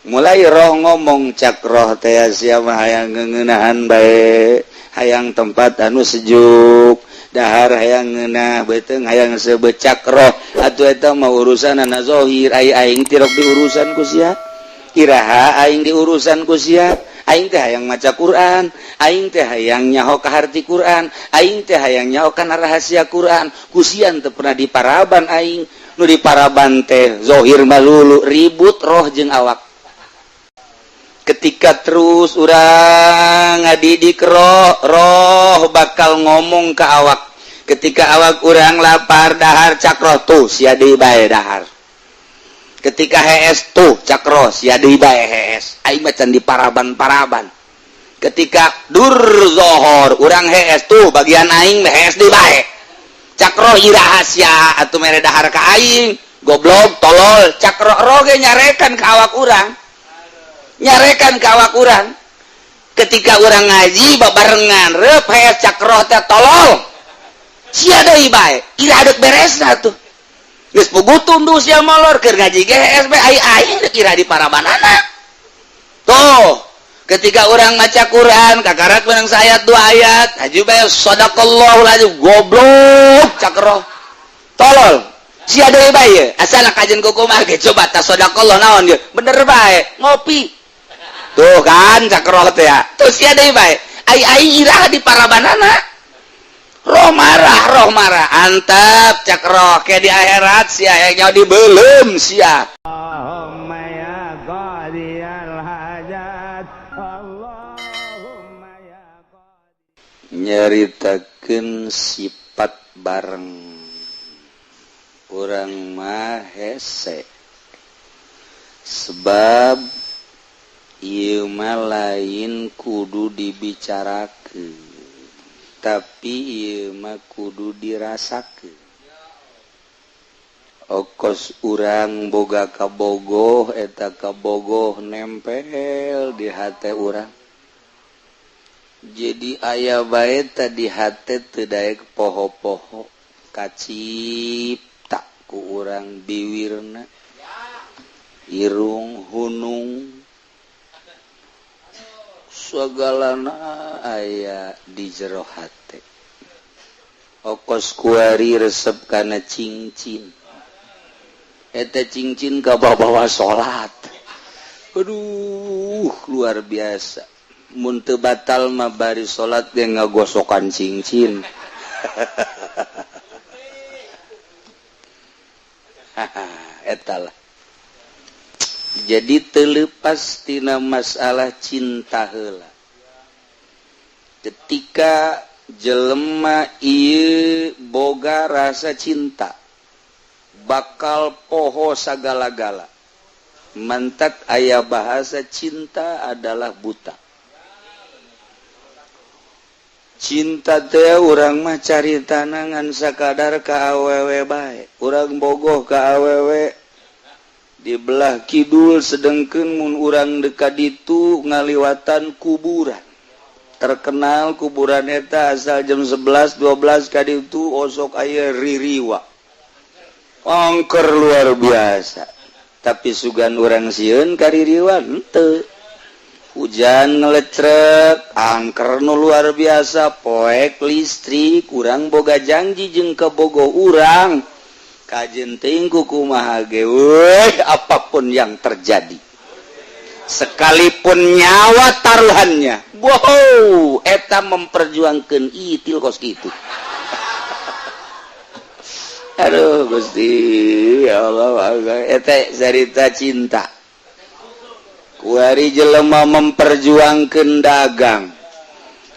mulai roh ngomong cakroh teh siapa hayang ngeuneunahan bae hayang tempat anu sejuk dahar hayang ngeunah beuteung hayang sebecak roh atuh eta mah urusan na zahir aing tirok diurusan ku sia iraha aing diurusan ku sia aing teh hayang maca Quran aing teh hayang nyaho ka harti Quran aing teh hayang nyaho kana rahasia Quran ku sia teu pernah diparaban aing nu diparaban teh zahir malulu ribut roh jeung awak ketika terus urang ngadidik roh bakal ngomong ke awak ketika awak urang lapar dahar cakroh tuh sia deui bae dahar ketika hees tuh cakroh sia deui bae hees aing macan diparaban-paraban ketika dur zohor urang hees tuh bagian aing hees deui bae cakroh iraha sia atuh mere dahar ka aing goblok tolol cakroh roge nyarekan ka awak urang nyarekan ka awak urang ketika urang ngaji babarengan reup hees cakroh teh tolol sia deui bae ira deuk beresna tuh geus pugutun tuh sia molor keur ngaji ge hees bae ai deuk ira diparabanana tuh ketika urang maca Quran kakarak menang sayat 2 ayat haji bae sadaqallahu lazim goblok cakroh tolol sia deui bae asal kajen kumaha ge coba ta sadaqallah naon ge bener bae ngopi tuh kan cakroh teh ya tuh sia deui bae ai ira diparabanana roh marah antap cakroh kayak di akhirat sia yang dibeulem sia Allahumma ya qadiyal hajat Allahumma ya qadi nyaritakeun sifat bareng urang mah hese sebab ieu mah lain kudu dibicarakeun tapi ieu mah kudu dirasakeun okos urang boga kabogoh eta kabogoh nempel di hate urang jadi aya bae teh di hate teu daek poho-poho kacipta ku urang biwirna irung hunung sagalana aya di jero hate okos kuari resep kana cincin eta cincin ka bawa salat aduh luar biasa mun teu batal mah bari salat ge ngagosokan cincin eta lah jadi terlepas tina masalah cinta heula ketika jelema ieu boga rasa cinta bakal poho sagala-gala mantak aya bahasa cinta adalah buta cinta teh urang mah caritana ngan sakadar ka awewe bae urang bogoh ka awewe di belah kidul sedengkeun mun urang dekat ditu ngaliwatan kuburan terkenal kuburan eta asal jam 11-12 ka ditu osok aya ririwa angker luar biasa tapi sugan urang sieun ka ririwa henteu hujan ngelecrek angker nu luar biasa poek listrik urang boga janji jeung kabogoh urang kajen tingku kumaha ge apapun yang terjadi sekalipun nyawa taruhannya wow eta memperjuangkeun itil kos kitu aduh Gusti ya Allah eta cerita cinta kuari jelema memperjuangkeun dagang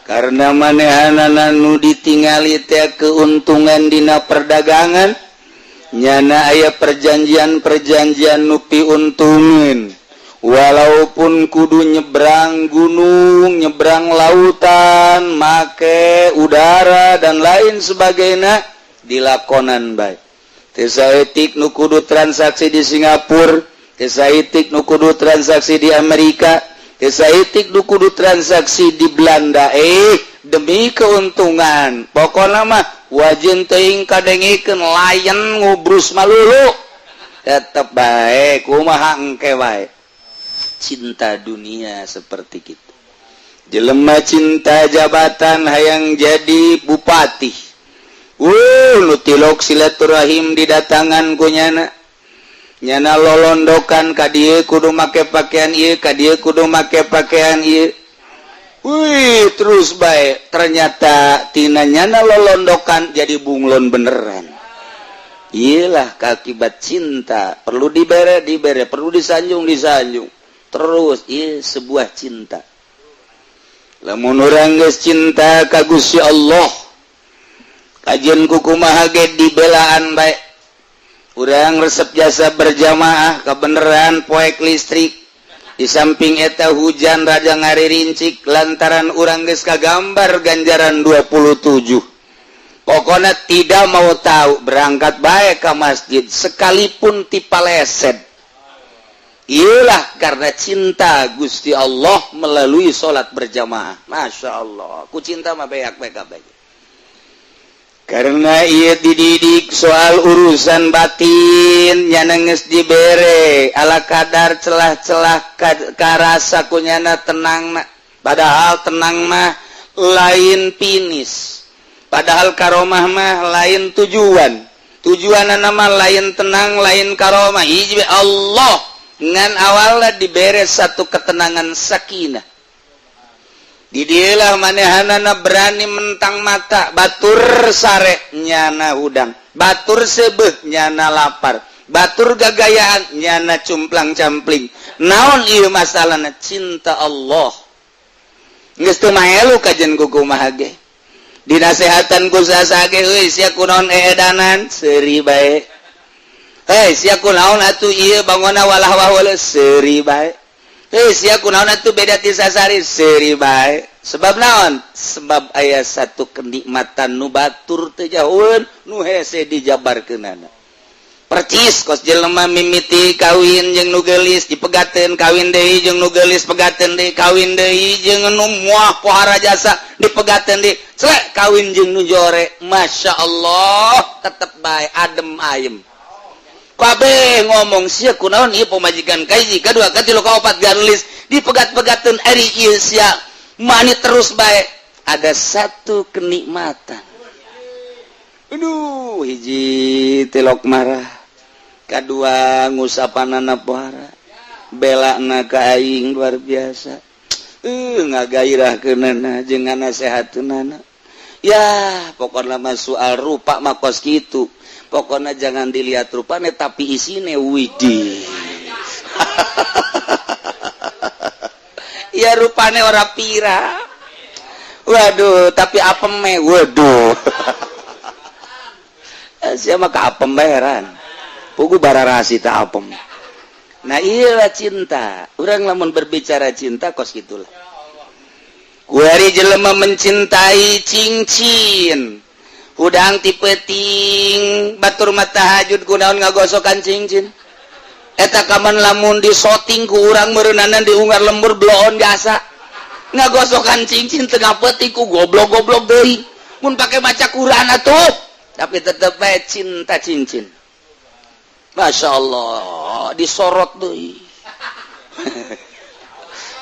karena manehanana nu ditingali teh keuntungan dina perdagangan nyana aya perjanjian nupi untungin walaupun kudu nyebrang gunung nyebrang lautan make udara dan lain sebagainya dilakonan bae teu saeutik nu kudu transaksi di Singapura teu saeutik nu kudu transaksi di Amerika teu saeutik nu kudu transaksi di Belanda demi keuntungan pokokna mah wajin teuing kadengikeun layan ngubrus malulu tetep bae kumaha engke bae cinta dunia seperti itu. Jelema cinta jabatan hayang jadi bupati. Nutilok silaturahim didatangan ku nyana. Nyana lolondokan ka dieu kudu make pakaian ieu, ka dieu kudu make pakaian ieu. Terus bae ternyata tina nyana lolondokan jadi bunglon beneran. Iyalah akibat cinta, perlu dibere, perlu disanjung. Terus ieu sebuah cinta. Lamun urang geus cinta ka Gusti Allah, kajian kukumaha ge dibelaan bae. Urang resep jasa berjamaah kebenaran poek listrik di samping eta hujan raja ngaririncik lantaran urang geus kagambar ganjaran 27. Pokoknya tidak mau tahu, berangkat baik ke masjid sekalipun tipaleset. Iyalah karena cinta Gusti Allah melalui sholat berjamaah. Masya Allah, ku cinta mah beak-beak. Karena ia dididik soal urusan batin nyana geus dibere ala kadar celah-celah karasa kunyana tenangna. Padahal tenang mah lain pinis. Padahal karomah mah lain tujuanna mah lain tenang lain karomah. Hiji Allah ngan awalna dibere satu ketenangan sakinah. Di dialah manehanana berani mentang mata batur sare nyana hudang, batur sebeh nyana lapar, batur gagayaan nyana cumplang campling. Naon ieu masalahna? Cinta Allah. Geus teu maelu kajen kukumaha ge. Dinasehatan ku sasage euy sia kunaon eedanan seuri bae. Sia kunaon atuh ieu bangona walah wae seuri bae. Sia kunaon atuh beda ti sasari seuri bae. Sebab naon? Sebab aya satu kenikmatan nu batur teu jauheun nu hese dijabarkeunana. Percis kos jelema mimiti kawin jeung nu geulis dipegateun kawin deui jeung nu geulis pegateun deui kawin deui jeung nu moal pohara jasa dipegateun deui celek kawin jeung nu jore. Masya Allah tetep bae adem ayem. Kabeh ngomong sia kunaon ieu pamajikan kahiji kadua katilu kaopat ganulis dipegat-pegateun ari ieu sia mani terus baik. Ada satu kenikmatan. Aduh, hiji telok marah, kedua ngusapanana pohara, belakna ka aing luar biasa. Ngagairahkeunana jeung nganasehateunana. Ya, pokokna mah soal rupa mah kos kitu. Pokoknya jangan dilihat rupanya tapi isine widih. Ya rupane ora pira. Waduh, tapi apem me, waduh. Siapa ka apem bayaran. Pugu bararasi ta apem. Nah, iyalah cinta. Urang lamun berbicara cinta kos gitulah. Kuari jelema mencintai cincin. Udang tipeting batur matahajud kunaon ngagosokan cincin. Eta kaman lamun disoting ku urang meureunana diungar lembur bloon biasa ngagosokan cincin tengah peuting ku goblok-goblok deui mun pake maca Quran atuh tapi tetep bae cinta cincin. Masya Allah disorot deui.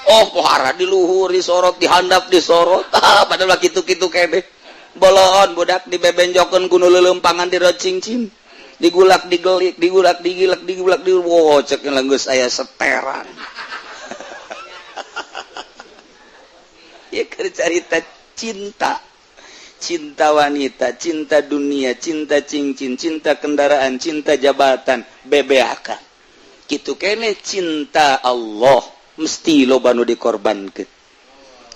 Oh pohara di luhur disorot dihandap disorot padahal kitu-kitu kene boloon budak dibebenjokeun ku nu leuleumpangan di rod cincin. Digulak digelik digulak digilak digulak di wow cek geus aya seteran. Ya cerita cinta, cinta wanita, cinta dunia, cinta cincin, cinta kendaraan, cinta jabatan, bebeakan. Kitu kene cinta Allah mesti loba nu dikorbankeun.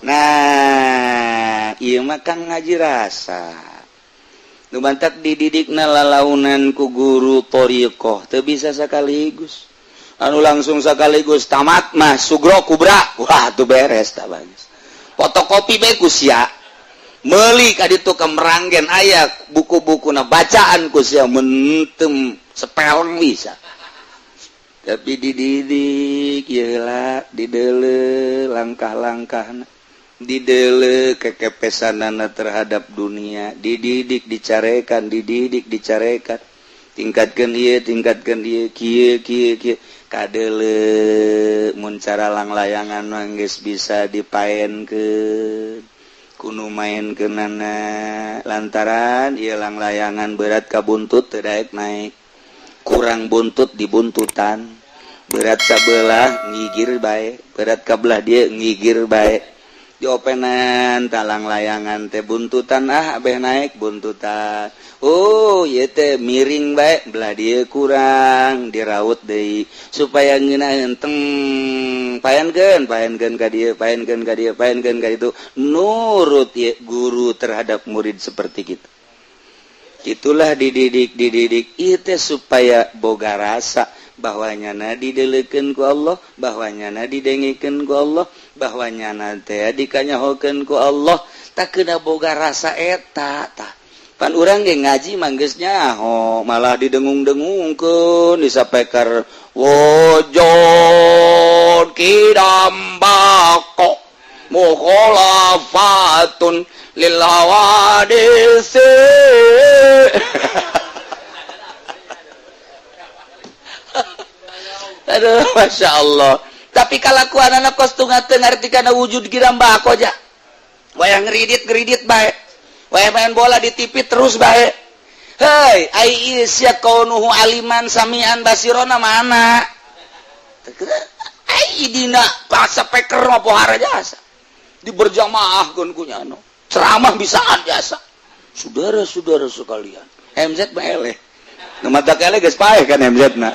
Nah, ieu mah kan ngaji rasa. Nu bantak dididikna lalaunan ku guru thariqah teu bisa sakaligus. Anu langsung sakaligus tamat mah sugro kubra. Wah, tuh beres tah bagus. Fotokopi bae ku sia. Meuli ka ditu ke meranggen aya buku-bukuna bacaan ku sia mentem sepeleng bisa. Tapi dididik yeula dideuleu langkah-langkahna. Didele kekepesanana terhadap dunia, dididik dicarekan, tingkatkan ieu kieu kadele mun cara lang-layangan manggis bisa dipaen ke kuno main ke nana lantaran ieu lang-layangan berat ka buntut teu daek naik kurang buntut di buntutan berat sabelah ngigir bae berat kabelah dia ngigir bae diopenan talang layangan teh buntutan abeh naik buntutan oh ieu teh miring bae belah dia kurang diraut deui supaya ngeunah henteng paenkeun ka dieu paenkeun ka ditu nurut ya guru terhadap murid seperti gitu. Itulah dididik ieu teh supaya boga rasa bahwanyana didelekeun ku Allah, bahwanyana didengikeun ku Allah, bahwanyana teh dikanyahokeun ku Allah, tak kena boga rasa eta tah. Pan urang ge ngaji manggeus nyaho, malah didengung-dengungkeun disapekar wujud kidambako mukhalafatun lil hawadisi. Aduh, masya Allah. Tapi kalakuan anak kos tengah ngerti karena wujud kira mbak aja. Wayang ngeridit baik. Wayang main bola di TV terus baik. Hei, ai isya kaunuhu aliman samian basirona mana? Ai dina bahasa peker mah pohara jasa. Di berjamaah gun kunyano. Ceramah bisaan jasa. Saudara-saudara sekalian. MZ mah eleh. Nu mata eleh geus paeh kan MZ na.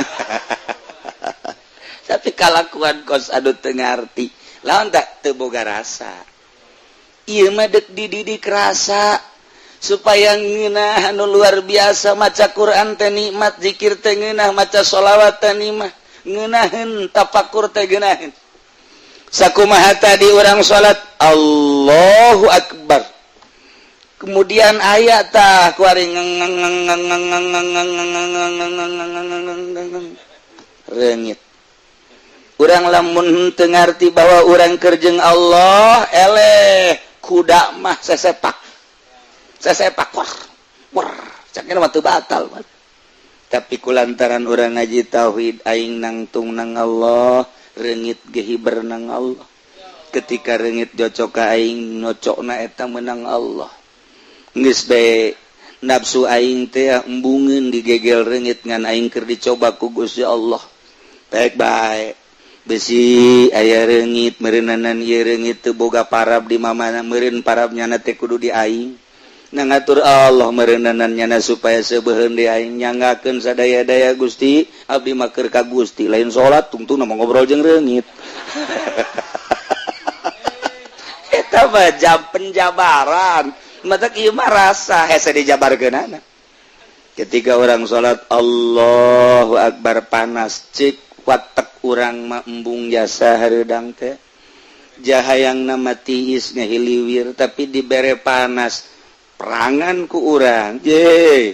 Tapi kalakuan kos adu teu ngarti lawan tak teu boga rasa ieu mah dek dididik rasa supaya ngeunah anu luar biasa maca Quran teh nikmat zikir teh ngeunah maca sholawat teh nikmat ngeunaheun tafakur teh geunaheun sakumaha tadi urang salat Allahu Akbar kemudian ayat tah kuari reungit urang lamun teu ngarti bahwa urang kerjeng Allah eleh kuda mah sesepak war cakna mah teu batal tapi kulantaran urang ngaji tauhid aing nangtung nang Allah reungit ge hiber nang Allah ketika reungit jocok ka aing nocokna eta meunang Allah geus bae nafsu aing teh embungeun digegel reungit ngan aing keur dicoba ku Gusti Allah baik-baik besi aya reungit meureunnanan ieu reungit teu boga parab di mamana meureun parabnyana teh kudu di aing nangatur Allah meureunnanan nyana supaya sebeuheun di aing nyanggakeun sadaya-daya Gusti abdi mah keur ka Gusti lain salat tungtungna mah ngobrol jeung reungit eta mah jam penjabaran mata ieu mah rasa hese dijabarkeunana ketika orang salat Allahu Akbar panas cik watak urang mah embung jasa hareudang teh jahayang nama tiis ngahiliwir tapi dibere panas perangan ku urang je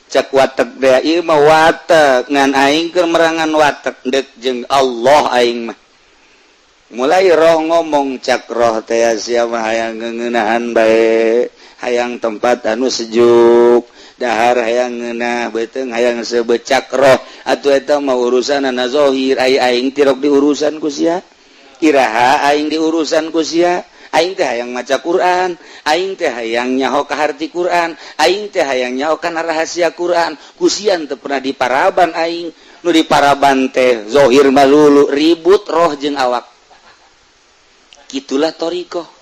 cak watak dea ieu mah watak ngan aing keur merangan watak deuk jeung Allah aing mah mulai roh ngomong cak roh teh sia mah hayang ngeunahan bae hayang tempat anu sejuk dahar hayang ngeunah beuteung hayang sebecak roh atuh eta mah urusanna zahir aing tirok diurusan ku sia iraha aing diurusan ku sia aing teh hayang maca Quran aing teh hayang nyaho ka harti Quran aing teh hayang nyaho kana rahasia Quran ku sia teu pernah diparaban aing nu diparaban teh zahir malulu ribut roh jeung awak kitulah thariqah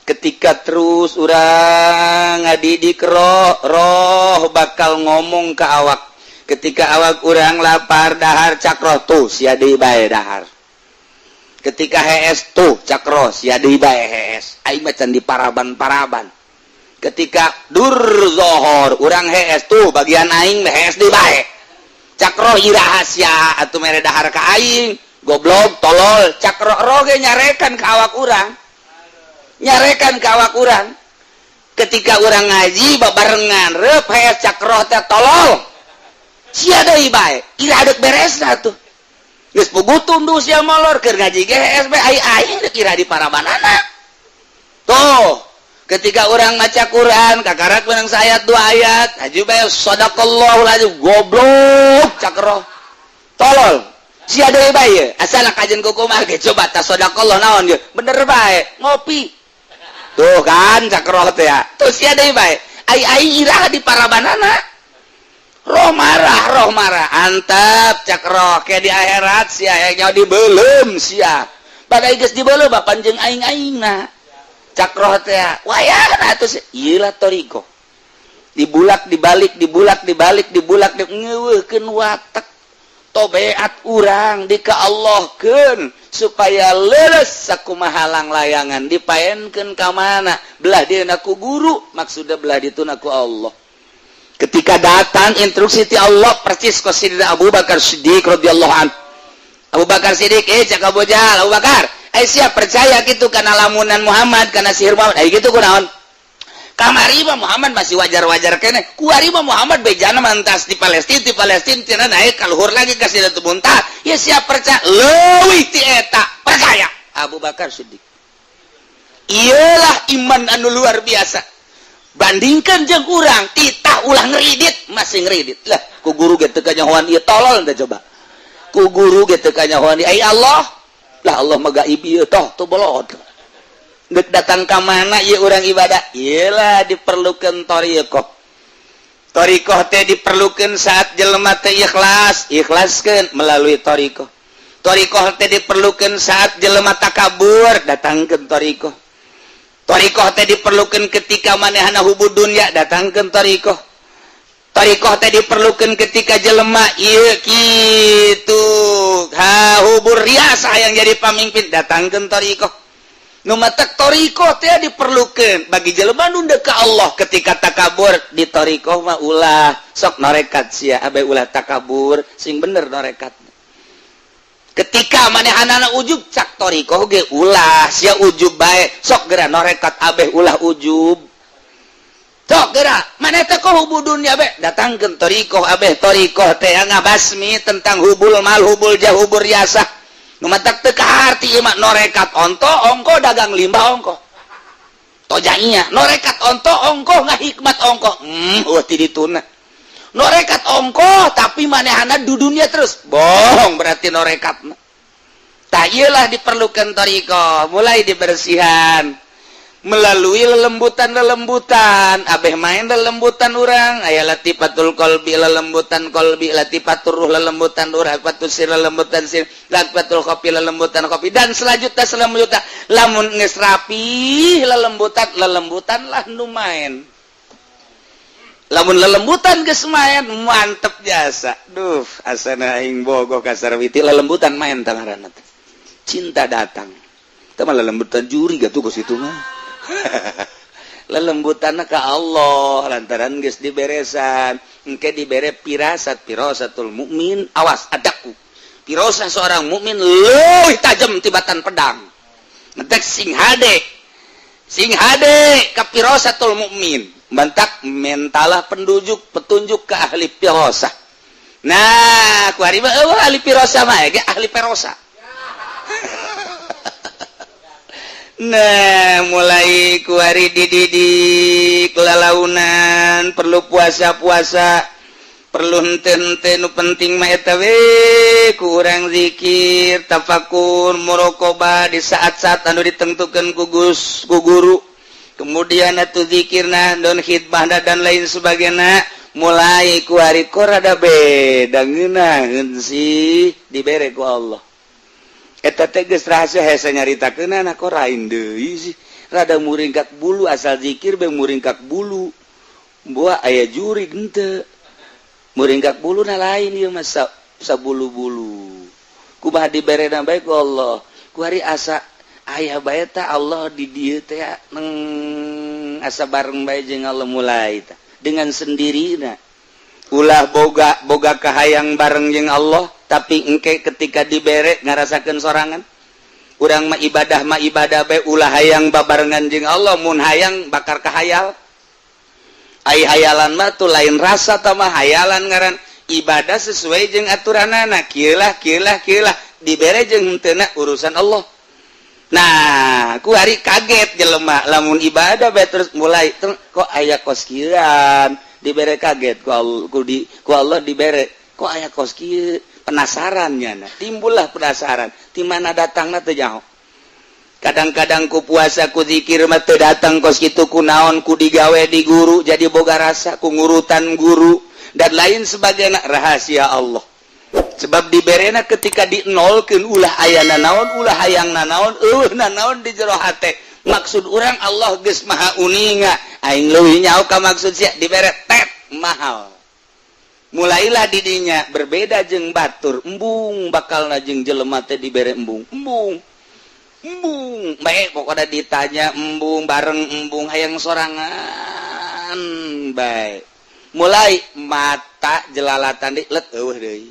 ketika terus urang ngadidik roh bakal ngomong ke awak ketika awak urang lapar dahar cakroh tuh sia deui bae dahar ketika hees tuh cakroh sia deui bae hees aing mah can diparaban-paraban ketika dur zohor urang hees tuh bagian aing hees deui bae cakroh ieu rahasia atuh mere dahar ka aing goblok tolol cakroh roh ge nyarekan ka awak urang nyarekan ke awak urang ketika urang ngaji babarengan reup hees cakroh teh tolol sia deui bae ira deuk beresna tuh geus pugutun du sia molor keur ngaji ge hees bae ai deuk ira diparabanana tuh ketika urang maca Quran kakarak menang sayat 2 ayat aju bae sadaqallahul azim goblok cakroh tolol sia deui bae asal kajen kumaha ge coba ta sedekah naon ge bener bae ngopi tuh kan cakroh teh ya tuh sia deui bae ai iraha di parabanana roh marah antap cakroh ke di akhirat sia nya dibeulem sia badai geus dibeulem panjeung aing-aingna cakroh teh ya wayahna atuh ieu lah toriko dibulak dibalik ngeuweuhkeun watak tobeat urang dikaallahkeun supaya leres sakumaha halang layangan dipaenkeun ka mana belah dieuna ku guru maksudna belah dituna ku Allah ketika datang instruksi ti Allah persis ku Sayyidina Abu Bakar Siddiq radhiyallahu anhu Abu Bakar Siddiq cak Abu Jahal Abu Bakar siap percaya gitu kana lamunan Muhammad kana sihir Muhammad gitu kunaon kamari mah Muhammad masih wajar-wajar kene kuari mah Muhammad bejana mantas di Palestina tina naik kaluhur lagi ka Sidratul Muntaha ya siap percaya leuwih ti eta percaya Abu Bakar Siddiq iyalah iman anu luar biasa bandingkan jeung urang titah ulah ngeridit masih ngeridit lah ku guru ge teu kanyahoan ieu tolol teh coba ku guru ge teu kanyahoan ai Allah lah Allah mah gaib ieu toh tu bolot dek datang ke mana ya orang ibadah iyalah diperlukan torikoh teh diperlukan saat jelema teh ikhlaskeun melalui torikoh teh diperlukan saat jelema takabur datangkeun torikoh teh diperlukan ketika manehana hubud dunya datangkeun torikoh teh diperlukan ketika jelema ieu kitu hubur riasa yang jadi pamimpin datangkeun torikoh nu matak torikoh teh diperlukeun bagi jelema nu deuk ka Allah ketika takabur di torikoh mah ulah sok norekat sia abe ulah takabur sing bener norekat ketika manehanana ujub cak torikoh ge ulah sia ujub bae sok geura norekat abe ulah ujub sok geura maneh teh ko hubudun ya be datangkeun torikoh abe torikoh teh ngabasmi tentang hubul mal hubul jah hubur riasah numatak teu kaharti ieu mah norekat onto ongko dagang limbah ongko tojainya norekat onto ongko ngahikmat ongko ti dituna norekat ongko tapi manehana dudunya terus bohong berarti norekat tah ieulah diperlukan toriko mulai dibersihan melalui lelembutan abeh main lelembutan urang aya latifatul qalbi lelembutan qalbi latifatur ruh lelembutan ruh latifatul sir lelembutan sir latifatul kopi lelembutan kopi dan selanjutnya lamun geus rapi lelembutan lah nu main lamun lelembutan geus main mantep jasa duh asana aing bogoh kasar witi lelembutan main tangaranna cinta datang teh mah lelembutan juri gatuh ku situ mah lelembutanna ka Allah lantaran geus diberesan engke dibere firasatul mukmin awas adaku firasah seorang mukmin leuwih tajam tibatan pedang ngetek sing hade ka firasatul mukmin bantak mentalah petunjuk ke ahli firasah nah ku ari mah ahli firasah mah ge ahli firasah nah mulai kuari dididik lalaunan perlu puasa perlu henteu nu penting mah eta we kurang zikir tafakur muraqabah di saat-saat anu ditentukeun ku guru kemudian atuh zikirna don khidmah dan lain sebagainya mulai kuari rada beda ngeunaheun sih dibere ku Allah eta teh geus rahasia hese nyaritakeunana kok rain deui sih rada muringkak bulu asal zikir bae muringkak bulu buah aya juri henteu muringkak buluna lain ieu mah sabulu-bulu kumaha diberena bae ku Allah ku hari asa aya bae teh Allah di dieu teh neng asa bareng bae jeung Allah mulai tah dengan sendirina ulah boga kahayang bareng jeung Allah tapi engke ketika dibere ngarasakeun sorangan urang mah ibadah bae ulah hayang babarengan jeung Allah mun hayang bakar kahayal ai hayalan mah tuh lain rasa tah mah hayalan ngaran ibadah sesuai jeung aturanana kieu lah dibere jeung henteu urusan Allah nah ku hari kaget jelema lamun ibadah bae terus mulai kok aya kos kieuan dibere kaget ku Allah dibere kok aya kos kieu penasarannya timbullah penasaran di mana datangna teu nyaho kadang-kadang ku puasa ku zikir mah teu datang kos kitu ku naon ku digawe di guru jadi boga rasa ku ngurutan guru dan lain sebagainya rahasia Allah sebab diberena ketika dinolkeun ulah ayana naon ulah hayangna naon naon di jero hate maksud urang Allah geus maha uninga aing leuwih nyaho ka maksud sia dibere tet mahal mulailah didinya berbeda jeung batur embung bakalna jeung jelema teh dibere embung bae pokoknya ditanya embung bareng embung hayang sorangan bae mulai mata jelalatan let eueuh deui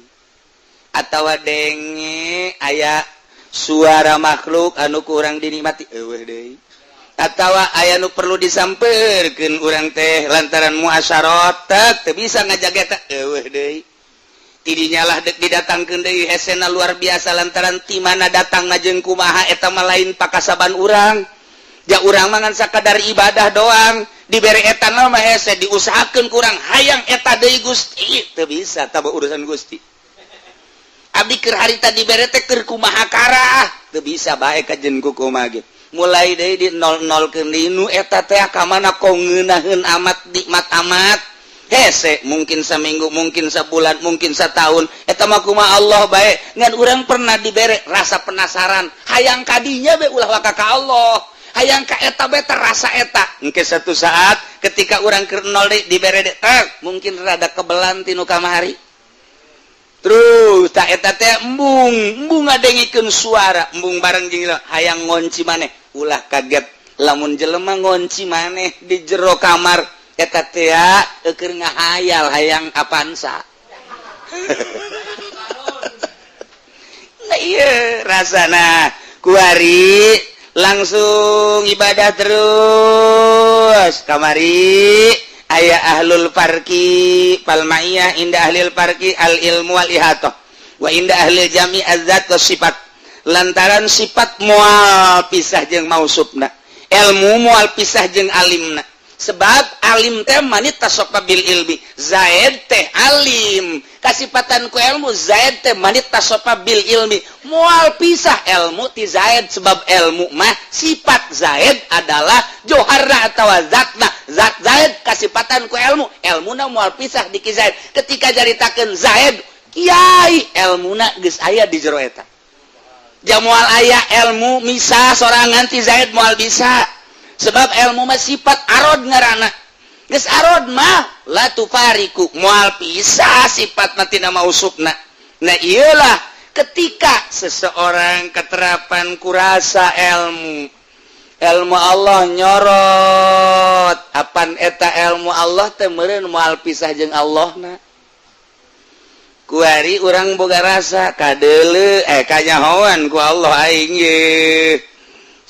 atawa denge aya suara makhluk anu kurang dinikmati eueuh deui atawa aya nu perlu disampeurkeun urang teh lantaran muasyarat teu bisa ngajaga eta eueuh deui tidinya lah didatangkeun deui hesena luar biasa lantaran ti mana datangna jeung kumaha eta mah lain pakasaban urang ja urang mah ngan sakadar ibadah doang dibere eta mah hese diusahakeun kurang hayang eta deui Gusti teu bisa tah urusan Gusti abdi keur harita dibere teh keur kumaha karah teu bisa bae kajen ku kumaha ge mulai deui di nol-nolkeun deui nu eta teh ka mana kok ngeunaheun amat nikmat amat hese mungkin saminggu mungkin sabulan mungkin satahun eta mah kumaha Allah bae ngan urang pernah dibere rasa penasaran hayang kadinya be ulah waka ka Allah hayang ka eta be terasa eta engke satu saat ketika urang keur nol deui dibere mungkin rada kebelan tinu kamari terus tak eta teh embung ngadengikeun suara embung bareng jeung hayang ngonci maneh ulah kaget lamun jelema ngonci maneh di jero kamar eta teh keur ngahayal hayang apansa nah ieu rasana kuari langsung ibadah terus kamari aya ahlul farqi palmaiyah inda ahlil farqi al ilmu wal ihatah wa inda ahlil jami azzat was sifat lantaran sifat moal pisah jeung mausufna ilmu moal pisah jeung alimna sebab alim teh manit tasopa bil ilmi zaid teh alim kasifatan ku ilmu zaid teh manit tasopa bil ilmi moal pisah ilmu ti zaid sebab ilmu mah sifat zaid adalah joharna atawa zatna zat zaid kasifatan ku ilmuna moal pisah di ki zaid ketika jaritakeun zaid kiai ilmuna geus aya di jero eta ja moal aya ilmu misa sorangan ti zaid moal bisa sebab ilmu mah sifat arod ngaranna geus arod mah la tufariku moal pisah sifat mah tina mausufna nah iyalah ketika seseorang keterapan kurasa ilmu Allah nyorot apan eta ilmu Allah teh meureun moal pisah jeung Allahna kuari urang boga rasa kadeuleu kanyahoan ku Allah aing ye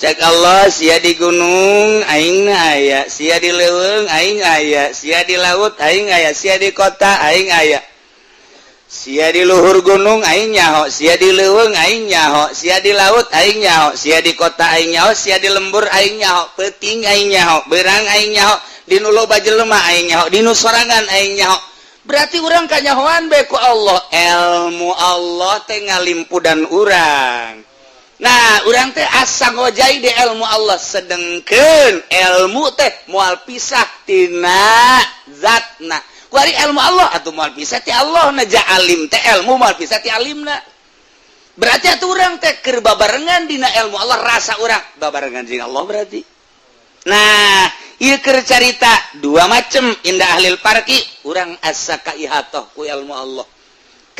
cek Allah sia di gunung aing aya sia di leuweung aing aya sia di laut aing aya sia di kota aing aya sia di luhur gunung aing nyaho sia di leuweung aing nyaho sia di laut aing nyaho sia di kota aing nyaho sia di lembur aing nyaho peuting aing nyaho beurang aing nyaho dinu loba jelema aing nyaho dinu sorangan aing nyaho berarti urang kanyahoan bae ku Allah ilmu Allah teh ngalimpudan urang nah urang teh asa ngojai di ilmu Allah sedengkeun ilmu teh moal pisah tina zatna kuari ilmu Allah atuh moal pisah ti Allah na ja alim teh ilmu moal pisah ti alimna berarti atuh urang teh keur babarengan dina ilmu Allah rasa urang babarengan jeung Allah berarti nah ieu keur carita dua macem indah ahlil farqi urang asa ka ihatah ku ilmu Allah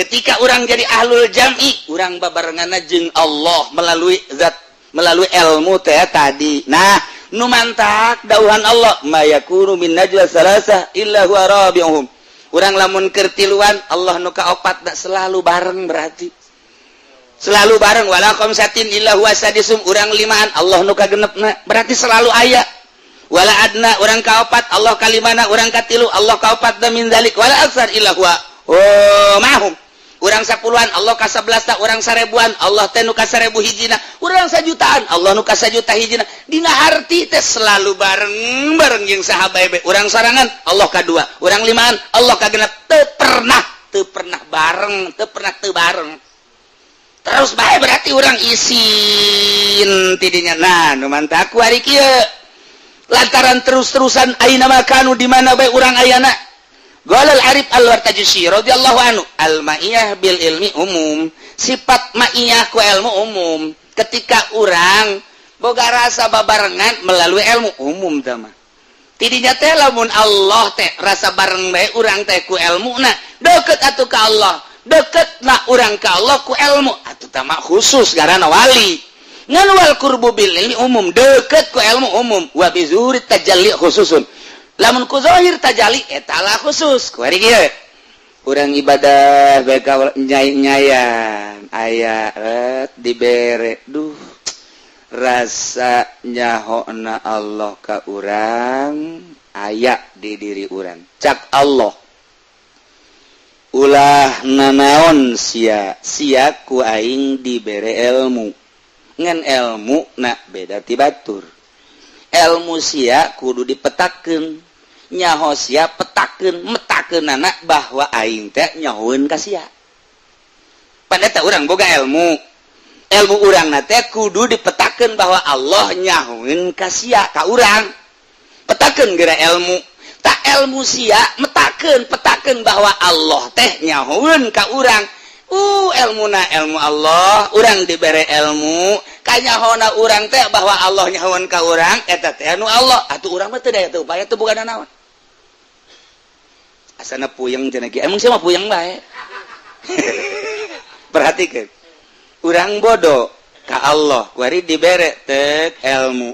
ketika orang jadi ahlul jam'i orang babarenganna jeung Allah melalui zat melalui ilmu teh tadi nah nu mantak dauhan Allah mayakunu min najwa salasa illa huwa rabi'uhum urang lamun keur tiluan Allah nu kaopat da selalu bareng berarti selalu bareng wala khamsatin illa huwa sadisum urang limaan Allah nu kagenepna berarti selalu aya wala adna urang kaopat Allah kalimana urang katilu Allah kaopat da min zalik wala aksar illa huwa mahum urang 10-an Allah ka 11 urang 1000-an Allah teh nu ka 1000 hijina urang 1 jutaan Allah nu ka 1 juta hijina dina harti teh selalu bareng jeung sahabat urang sorangan Allah ka 2 urang 5-an Allah ka 6 teu pernah teu pernah bareng terus bae berarti orang isin tidinya. Nah nu mantap aku hari kieu lantaran terus-terusan ayeuna makanu di mana bae urang ayana. Qalal Arif Al-Wartajusi radhiyallahu anhu al-ma'iyah bil ilmi umum, sifat ma'iyah ku ilmu umum. Ketika urang boga rasa babarengan melalui ilmu umum teh mah. Tidinya teh lamun Allah teh rasa bareng bae urang teh ku ilmuna deket atuh ka Allah, deketna urang ka Allah ku ilmu atuh teh mah khusus garana wali. Ngan wal qurbu bil ilmi umum deket ku ilmu umum wa bi zuhuri tajalli khususun. Lamun ku zahir tajalli eta lah khusus. Ku ari kieu. Urang ibadah bae ka nyai-nyayan aya dibere duh rasa nyahona Allah ka urang aya di diri urang. Cak Allah ulah nanaon sia ku aing dibere ilmu. Ngan ilmu na beda ti batur. Ilmu sia kudu dipetakeun. Nyaho sia petakeun metakeunana bahwa aing teh nyahoeun ka sia. Pada teh urang boga ilmu urang na teh kudu dipetakeun bahwa Allah nyahoeun ka sia ka urang. Petakeun geura ilmu. Tak ilmu sia petakeun bahwa Allah teh nyahoeun ka urang. Ilmuna ilmu Allah, urang dibere ilmu, kanyahona urang teh bahwa Allah nyahoeun ka urang, eta teh anu Allah. Atuh urang mah teu daya teu upaya teu boga naon. Asana puyeng cenah kieu. Emang sia mah puyeng bae. Perhatikeun. Urang bodoh ka Allah, kuari dibere teu ilmu.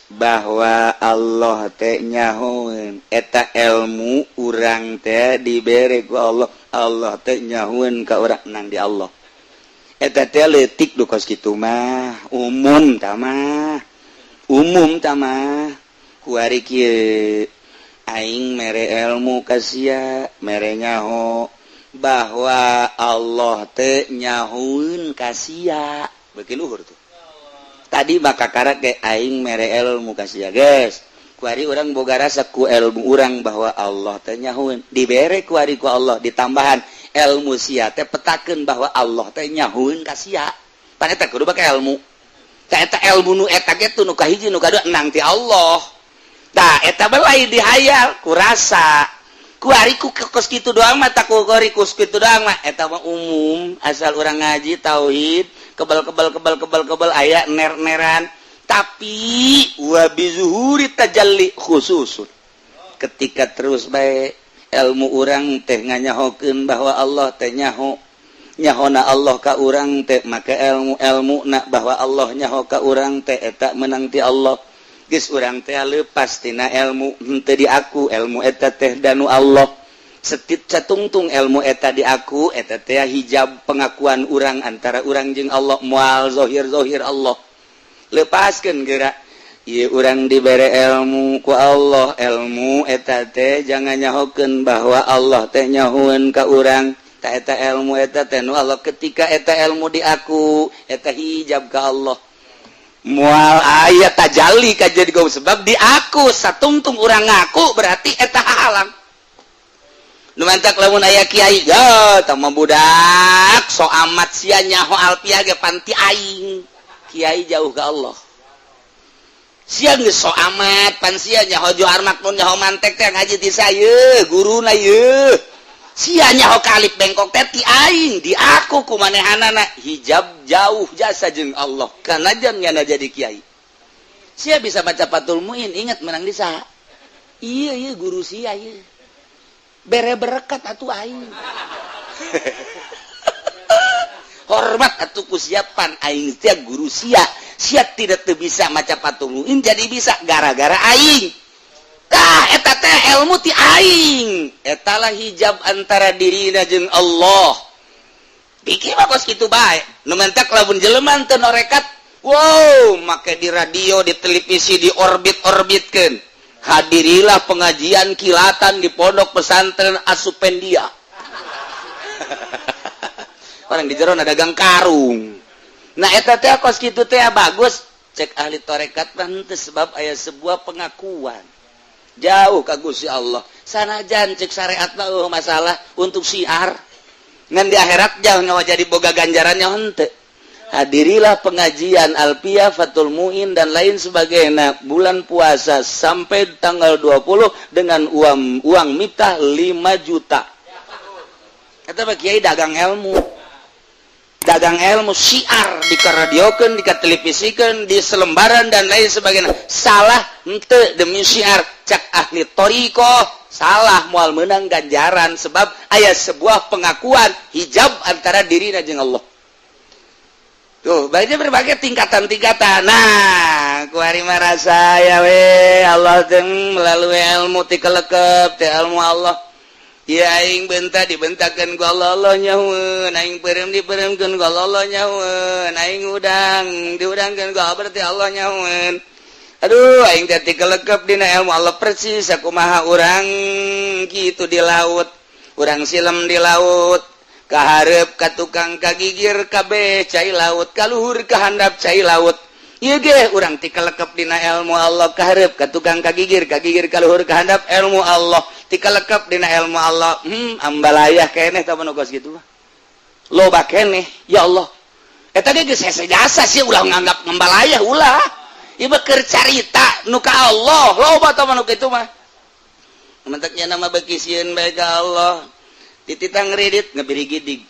Bahwa Allah teh nyahoeun eta ilmu urang teh dibere ku Allah teh nyahoeun ka urang nang di Allah eta teh leutik du kos kitu mah umum tamah ku ari kieu aing mere ilmu ka sia mere nyaho bahwa Allah teh nyahoeun ka sia beuki luhur tuh. Tadi maka karak ke aing mere ilmu ka sia geus. Kuari urang boga rasa ku ilmu urang bahwa Allah teh nyahoeun. Dibere kuari ku Allah ditambahan ilmu sia teh petakeun bahwa Allah teh nyahoeun ka sia. Pan eta kudu bake ilmu. Tah eta ilmu nu eta ge tu nu kahiji nu kadua enang ti Allah. Tah eta bae lain dihayal ku rasa. Kuari ku kos kitu doang mah tak ku kuari kus kitu doang mah eta mah umum asal urang ngaji tauhid kebal aya ner-neran tapi wa bizuhuri tajalli khususun ketika terus bae ilmu urang teh nganyahokeun bahwa Allah teh nyahona Allah ka urang teh maka ilmu na bahwa Allah nyaho ka urang teh eta menang ti Allah geus urang teh leupas tina ilmu henteu di aku ilmu eta teh danu Allah setit catungtung ilmu eta di aku eta teh hijab pengakuan urang antara urang jeung Allah moal zahir Allah lepaskeun geura ieu urang dibere ilmu ku Allah ilmu eta teh jangan nyahokeun bahwa Allah teh nyahoeun ka urang ta eta ilmu eta teh nu Allah ketika eta ilmu di aku eta hijab ka Allah moal aya tajalli ka jadi gau sebab di aku satungtung urang ngaku berarti eta halang. Nu mantak lamun aya kiai tah mah budak so amat sia nyaho alpiah ge panti aing kiai jauh ke Allah sia geus so amat pan sia nyaho Johar Makmun nyaho mantek teh ngaji ti saye guruna ye sia nyaho kalip bengkok teh ti aing di aku kumanehanana hijab jauh jasa jeung Allah kana jangan jadi kiai sia bisa baca Fathul Muin ingat menang di saha ieu guru sia ieu bere berkat atuh aing hormat atuh kusiapan aing teh guru sia tidak bisa maca Fathul Muin jadi bisa gara-gara aing tah eta teh ilmu ti aing eta lah hijab antara dirina jeung Allah pikir bakos kitu bae nu mentak lamun jelema teu norekat wow make di radio di televisi di orbitkeun hadirilah pengajian kilatan di pondok pesantren Asupendia. Orang di jero ada dagang karung. Nah eta teh kos kitu teh bagus cek ahli tarekat teh sebab aya sebuah pengakuan jauh ka Gusti Allah sanajan cek syariat masalah untuk syiar ngan di akhirat jauh nyawa jadi boga ganjarannya henteu hadirilah pengajian Alfiyah Fathul Muin dan lain sebagainya bulan puasa sampai tanggal 20 dengan uang mitah 5 juta kata Pak Kiai dagang ilmu syiar dikaradiokeun dikatelevisikan di selembaran dan lain sebagainya salah henteu demi syiar cak ahli thariqah salah moal meunang ganjaran sebab aya sebuah pengakuan hijab antara dirina jeung Allah. Tuh, banyak berbagai tingkatan-tingkatan. Nah, kuari marasa ya we Allah teng melalui ilmu ti kelekep ti ilmu Allah. Ya aing benta dibentakeun ku Allah nyaweun, aing peureum dipereumkeun ku Allah nyaweun, aing udang diudangkeun ku berarti Allah nyaweun. Aduh, aing teh ti kelekep dina ilmu Allah persis sakumaha urang kitu di laut. Urang silem di laut. Kaharep ka tukang kagigir kabeh cai laut kaluhur ka handap cai laut ieu ge urang ti kelekep dina ilmu Allah kaharep ka tukang kagigir kaluhur ka handap ilmu Allah ti kelekep dina ilmu Allah ambalayah keneh tah nu geus kitu mah loba keneh ya Allah eta ge geus hese jasa sih ulah nganggap ngambalayah ulah ieu keur carita nu ka Allah loba tah nu kitu mah menteknya nama beuki sieun bae ka Allah titita ngredit ngebiri gidig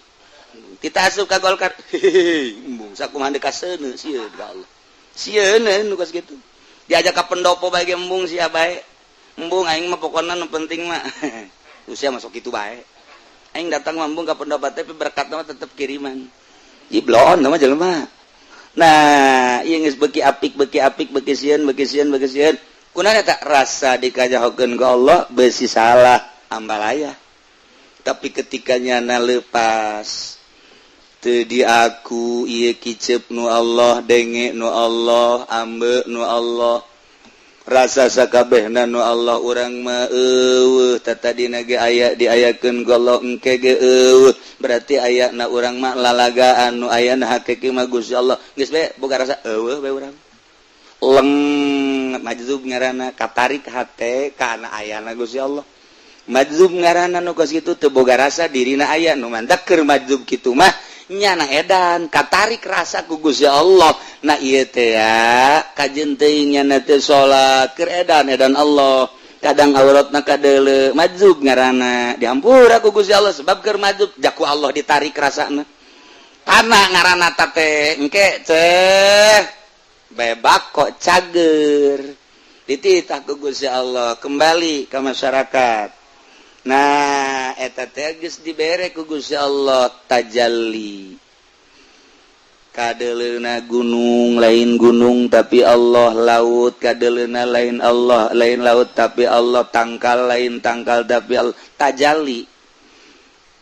tita asup ka Golkar embung sakumaha deuk ka seuneu sieun ka Allah sieun nu geus kitu diajak ka pendopo bae ge embung sia bae embung aing mah pokona nu penting mah usia masuk kitu bae aing datang embung ka pendopo tapi berkatna mah tetep kiriman jiblon mah jelema nah ieu geus beuki apik beuki sieun kunaon eta rasa dikajahokeun ka Allah beusi salah ambalayah tapi ketika nyana lepas teu diaku ieu kicep nu Allah denge nu Allah ambe nu Allah rasa sakabehna nu Allah urang mah eueuh tatadina ge aya diayakeun ku Allah engke ge eueuh berarti ayana urang mah lalagaan nu ayana hakiki mah Gusti Allah geus bae boga rasa eueuh bae urang leng majzub ngaranna katarik hate kana ayana Gusti Allah majzub ngaranna nu geus kitu teu boga rasa dirina aya nu mandak keur majzub kitu mah nyana edan katarik rasa ku Gusti Allah na ieu teh ya kajeun teuing nyana teu salat keur edan Allah kadang auratna kadeuleu majzub ngaranna diampura ku Gusti Allah sebab keur majzub jaku Allah ditarik rasana kana ngaranna teh engke teh bebak kok cager dititah ku Gusti Allah kembali ke masyarakat. Nah eta teh geus dibere ku Gusti Allah tajalli kadeleuna gunung lain gunung tapi Allah laut kadeleuna lain Allah lain laut tapi Allah tangkal lain tangkal tapi Allah tajalli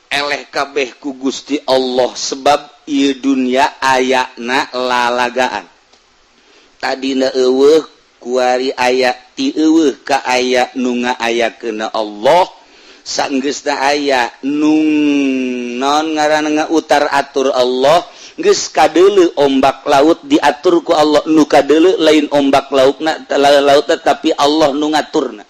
eleh kabeh ku Gusti Allah sebab ieu dunya ayana lalagaan tadina eueuh kuari aya ti eueuh ka aya nu ngaayakeun Allah sanggeusna aya nung non ngaranna utar atur Allah geus kadeuleu ombak laut diatur ku Allah nu kadeuleu lain ombak lautna tapi Allah nu ngaturna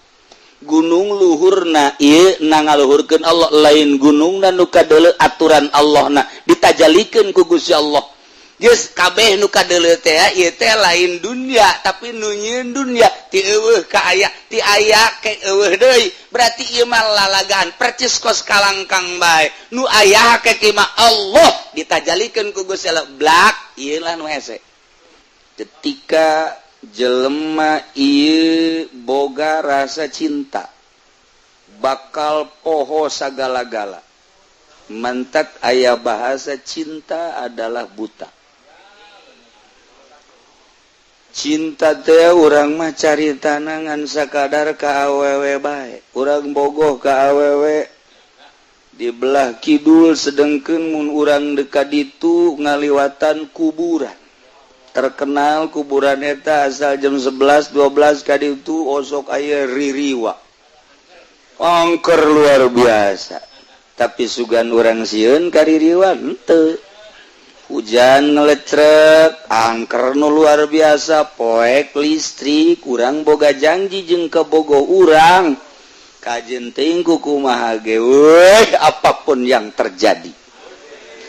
gunung luhurna ieu nangaluhurkeun Allah lain gunungna nu kadeuleu aturan Allahna ditajalikeun ku Gusti Allah geus kabeh nu kadeuleu teh ieu teh lain dunya tapi nu nyieun dunya ti eueuh ka aya ti aya ke eueuh deui berarti ieu mah lalagaan percis kos kalangkang bae nu aya ke mah Allah ditajalikeun ku Gusti Allah blak ieu lah nu hese ketika jelema ieu boga rasa cinta bakal poho sagala-gala mantak aya bahasa cinta adalah buta cinta teh urang mah caritana ngan sakadar ka awewe bae urang bogoh ka awewe di belah kidul sedengkeun mun urang dekat ditu ngaliwatan kuburan terkenal kuburan eta asal jam 11 12 ka ditu osok aya ririwa angker luar biasa tapi sugan urang sieun ka ririwa henteu hujan ngelecret angker nu luar biasa poek listrik kurang boga janji jeung kebogo urang kajenting kumaha ge apapun yang terjadi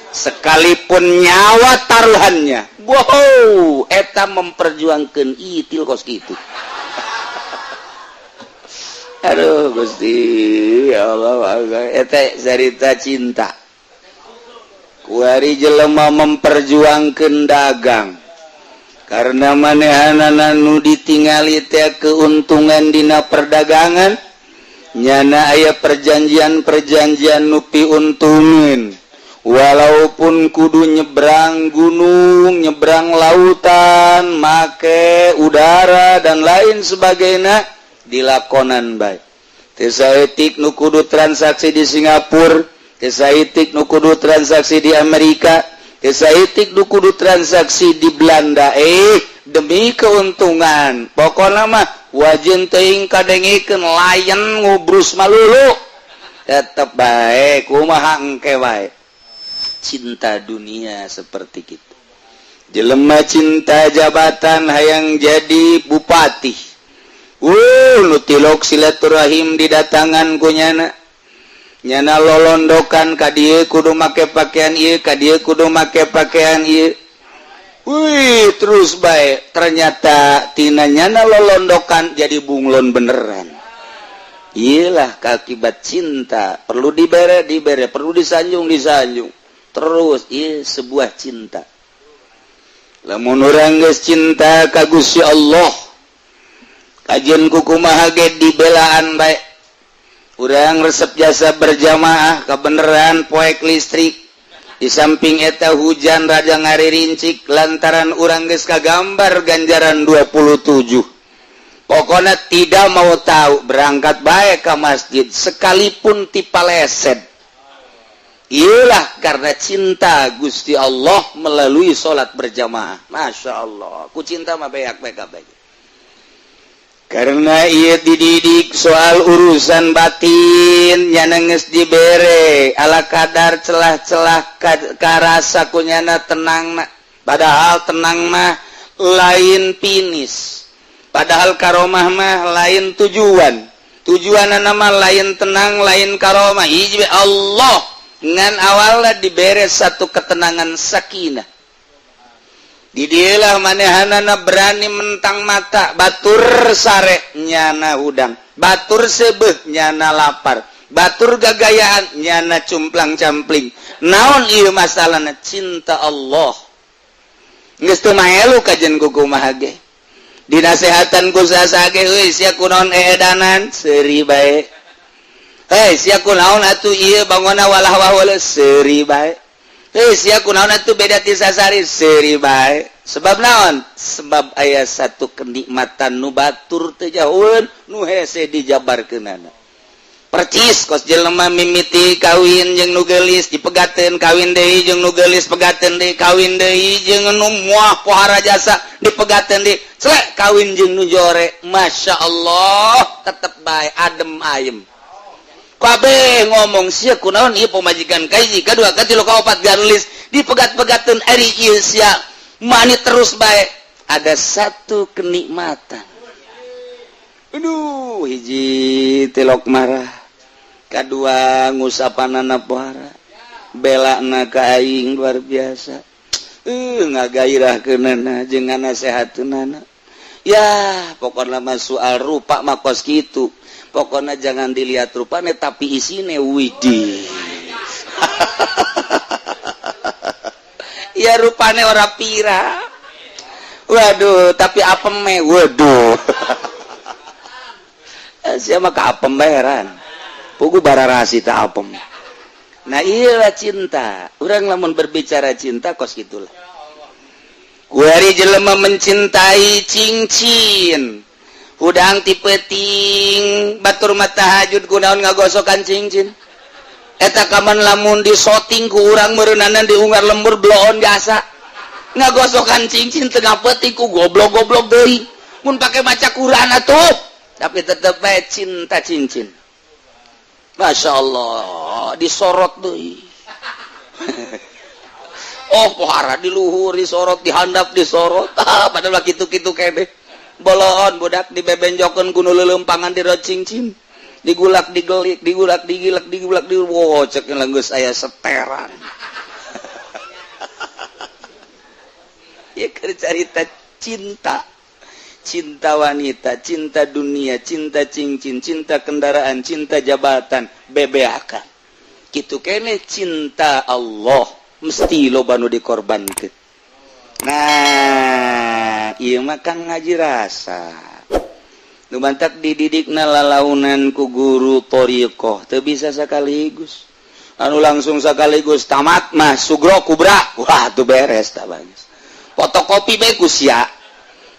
sekalipun nyawa taruhannya wow eta memperjuangkeun itil kos kitu aduh Gusti ya Allah eta cerita cinta kuari jelema memperjuangkeun dagang karena manehanana nu ditingali teh keuntungan dina perdagangan nyana aya perjanjian nu piuntungin walaupun kudu nyebrang gunung nyebrang lautan make udara dan lain sebagainya dilakonan baik teu saeutik nu kudu transaksi di Singapura teu saeutik nu kudu transaksi di Amerika teu saeutik nu kudu transaksi di Belanda demi keuntungan pokona mah wajin teuing kadengikeun layan ngubrus malulu tetep bae kumaha engke wae cinta dunia seperti itu jelema cinta jabatan hayang jadi bupati nu tilok silaturahim didatangan ku nyana lolondokan ka dieu kudu make pakaian ieu ka dieu kudu make pakaian ieu terus baik ternyata tina nyana lolondokan jadi bunglon beneran iyalah akibat cinta perlu dibere perlu disanjung terus iya sebuah cinta lamun urang geus cinta ka Gusti Allah kajian kumaha ge dibelaan bae urang resep jasa berjamaah kebeneran poek listrik di samping eta hujan raja ngaririncik lantaran urang geus kagambar ganjaran 27 pokona tidak mau tahu berangkat bae ka masjid sekalipun tipaleset iyalah karena cinta Gusti Allah melalui salat berjamaah Masya Allah ku cinta mah beak-beak kabeh karena ia dididik soal urusan batin nyana geus dibere ala kadar celah-celah karasa kunyana tenang padahal tenang mah lain pinis padahal karomah mah lain tujuanna mah lain tenang lain karomah hiji Allah ngan awalna dibere satu ketenangan sakinah di dieulah manehanana berani mentang mata batur sare nyana udang batur sebeuh nyana lapar batur gagayaan nyana cumplang-campling naon ieu masalahna cinta Allah geus teu maelu kajen kumaha ge dinasehatan ku sasage euy sia kunaon edanan seuri bae sia kunaon atuh ieu bangona walah wala seuri bae sia kunaon atuh beda ti sasari seuri bae sebab naon sebab aya satu kenikmatan nu batur teu jauheun nu hese dijabarkeunana percis kos jelema mimiti kawin jeung nu geulis dipegateun kawin deui jeung nu geulis pegateun deui kawin deui jeung nu moah pohara jasa dipegateun deui celek kawin jeung nu jore masyaallah tetep bae adem ayem kabeh ngomong sia kunaon ieu pamajikan kahiji kadua katilu kaopat ganulis dipegat-pegateun ari ieu sia mani terus bae ada satu kenikmatan aduh hiji tilok marah kadua ngusapanana pohara belana ka aing luar biasa ngagairahkeunana jeung nganasehatkeunana ya pokona mah soal rupa mah kos kitu pokoknya jangan dilihat rupanya tapi isine widih ya rupanya ora pira waduh tapi apeme waduh siapa ka apem bayaran pugu bararasi ta apem nah iyalah cinta urang lamun berbicara cinta kos gitulah kuari jelema mencintai cincin udang tipeting batur mata tahajud kunaon ngagosokan cincin eta kaman lamun disoting ku urang meureunana diunggar lembur bloon biasa ngagosokan cincin tengah peting ku goblok-goblok deui mun pake maca Quran atuh tapi tetep bae cinta cincin Masya Allah disorot deui Oh pohara diluhur disorot dihandap disorot padahal kitu-kitu kene bolon budak dibebenjokeun ku nu leuleumpangan di rocincin digulak digelik digulak digilak digulak wow cek geus aya seteran ya cerita cinta cinta wanita cinta dunia cinta cincin cinta kendaraan cinta jabatan bebeakan kitu kene cinta Allah mesti loba nu dikorbankeun. Nah, ieu mah kan ngaji rasa. Nu bantak dididikna lalaunan ku guru thariqah teu bisa sakaligus. Anu langsung sakaligus tamat mah sugro kubra. Wah, tuh beres tah bagus. Fotokopi bae ku sia.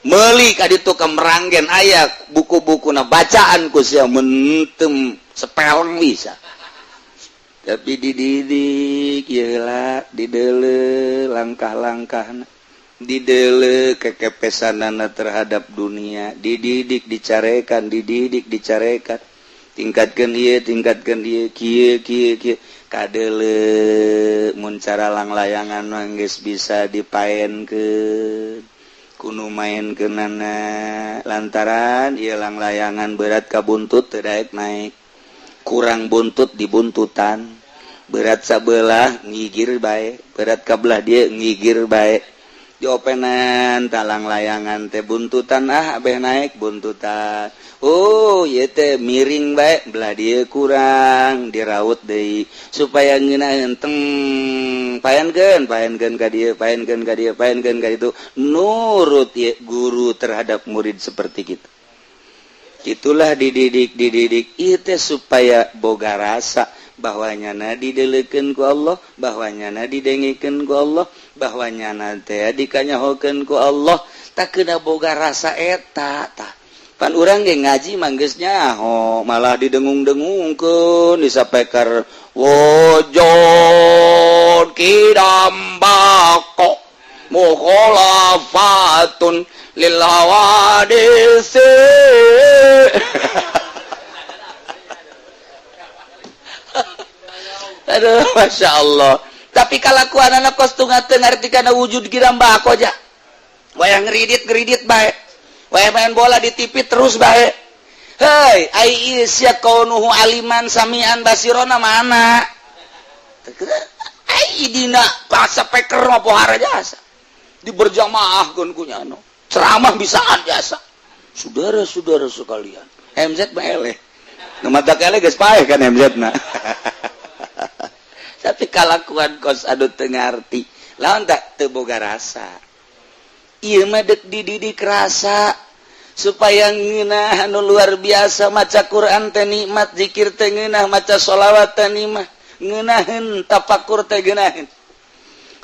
Meuli ka ditu kemeranggen aya buku-bukuna bacaan ku sia mentem sepeleng bisa. Tapi dididik yeula didele langkah-langkahna didele kekepesanana terhadap dunia dididik dicarekan tingkatkeun ieu kieu kadele mun cara langlayangan mah geus bisa dipaenkeun kudu maenkeunana lantaran ieu langlayangan berat ka buntut teu daek naik kurang buntut dibuntutan berat sabelah ngigir bae berat kabelah dia ngigir bae diopenan talang layangan teh buntutan abeh naik buntutan oh ieu teh miring bae belah dia kurang diraut deui supaya ngeunah henteng paenkeun ka dieu nurut ya guru terhadap murid seperti kitu. Itulah dididik itu supaya boga rasa bahwanyana didelekeun ku Allah, bahwanyana didengikeun ku Allah, bahwanyana teh dikanyahokeun ku Allah, tak kena boga rasa eta tah. Pan urang ge ngaji mah geus nyaho, malah didengung-dengungkeun disapekar wujud kidambako mukhalafatun lil hawadis. Aduh, masya Allah. Tapi kalakuan anak kostungan ngerti kana wujud kirambako aja. Wayang ngeridit bae. Wayang main bola di TV terus bae. Hei, ai isya kaunuhu aliman samian basirona mana? Ai dina bahasa peker mah pohara jasa. Diberjamaahkeun ku nyano. Ceramah bisaan jasa. Saudara-saudara sekalian. MZ mah eleh. Nu mata eleh geus paeh kan MZ na. Tapi kalakuan kos adu teu ngarti. Lawan tak teu boga rasa. Ieu mah dek dididik rasa supaya ngeunah anu luar biasa maca Quran teh nikmat, zikir teh ngeunah, maca sholawat teh nikmat, ngeunaheun tafakur teh geunaheun.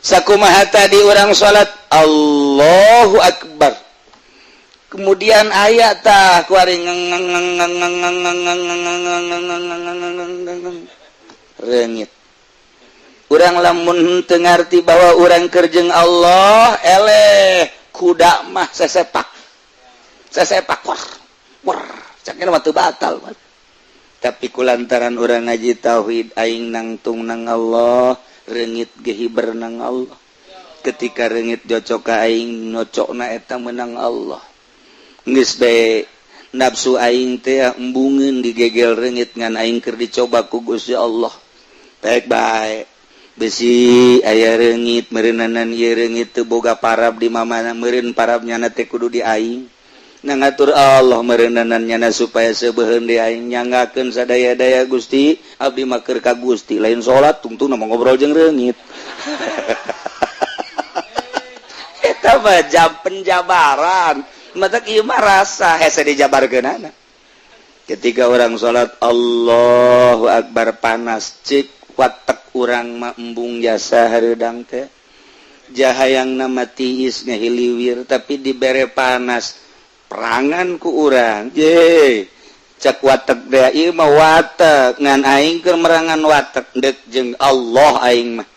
Sakumaha tadi urang salat Allahu Akbar. Kemudian ayat tah kuari reungit. Urang lamun teu ngarti bahwa urang keur jeung Allah eleh kuda mah sesepak war cakna mah teu batal. Tapi kulantaran urang ngaji tauhid aing nangtung nang Allah reungit ge hiber nang Allah. Ketika reungit jocok ka aing nyocokna eta meunang Allah. Geus bae nafsu aing teh embungeun digegel reungit ngan aing keur dicoba ku Gusti Allah. Baik-baik besi aya reungit meureunanan ieu reungit teu boga parab di mamana meureun parabnyana teh kudu di aing. Nangatur Allah meureunanan nyana supaya sebeuheun di aing nyanggakeun sadaya-daya Gusti abdi mah keur ka Gusti lain salat tungtungna mah ngobrol jeung reungit. Eta mah jam penjabaran. Matak ieu mah rasa hese dijabarkeunana. Ketika orang salat Allahu Akbar panas cik watak urang mah embung jasa hareudang teh jahayangna mah tiis ngahiliwir tapi dibere panas perangan ku urang ye cak watak da ieu mah watak ngan aing keur merangan watak deuk jeung Allah aing mah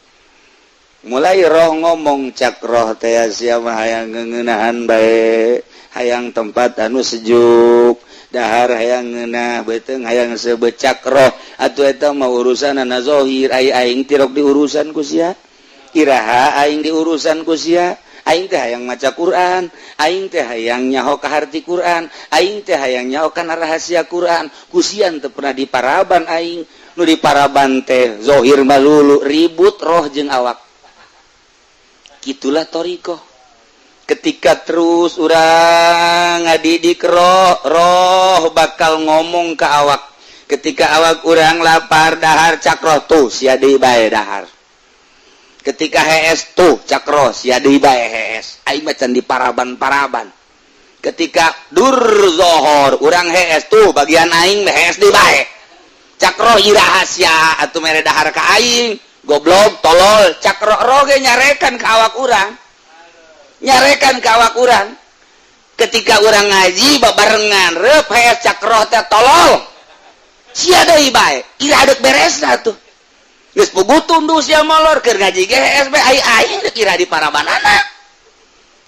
mulai roh ngomong cak roh teh sia mah hayang ngeunahan bae hayang tempat anu sejuk dahar hayang ngeunah beuteung hayang sebecak roh atuh eta mah urusanna zahir ai aing tirok diurusan ku sia Iraha aing di urusan kusia, aing teh hayang maca Quran, aing teh hayang nyaho ka harti Quran, aing teh hayang nyaho kana rahasia Quran. Kusian teu pernah diparaban aing, nu diparaban teh zahir malulu ribut roh jeung awak. Kitulah thariqah. Ketika terus urang ngadidik roh bakal ngomong ke awak. Ketika awak urang lapar dahar cakroh tuh sia deui bae dahar. Ketika hees tuh cakroh sia deui bae hees. Aing mah can diparaban-paraban. Ketika dur zohor urang hees tuh bagian aing hees deui bae. Cakroh iraha sia atuh mere dahar ka aing. Goblok tolol cakroh roge nyarekan ka awak urang. Nyarekan ka awak urang. Ketika urang ngaji babarengan reup hees cakroh teh tolol. Sia deui bae. Ira deuk beresna tuh. Geus pugutun tuh sia molor keur ngaji ge SB ai kira di parabanana.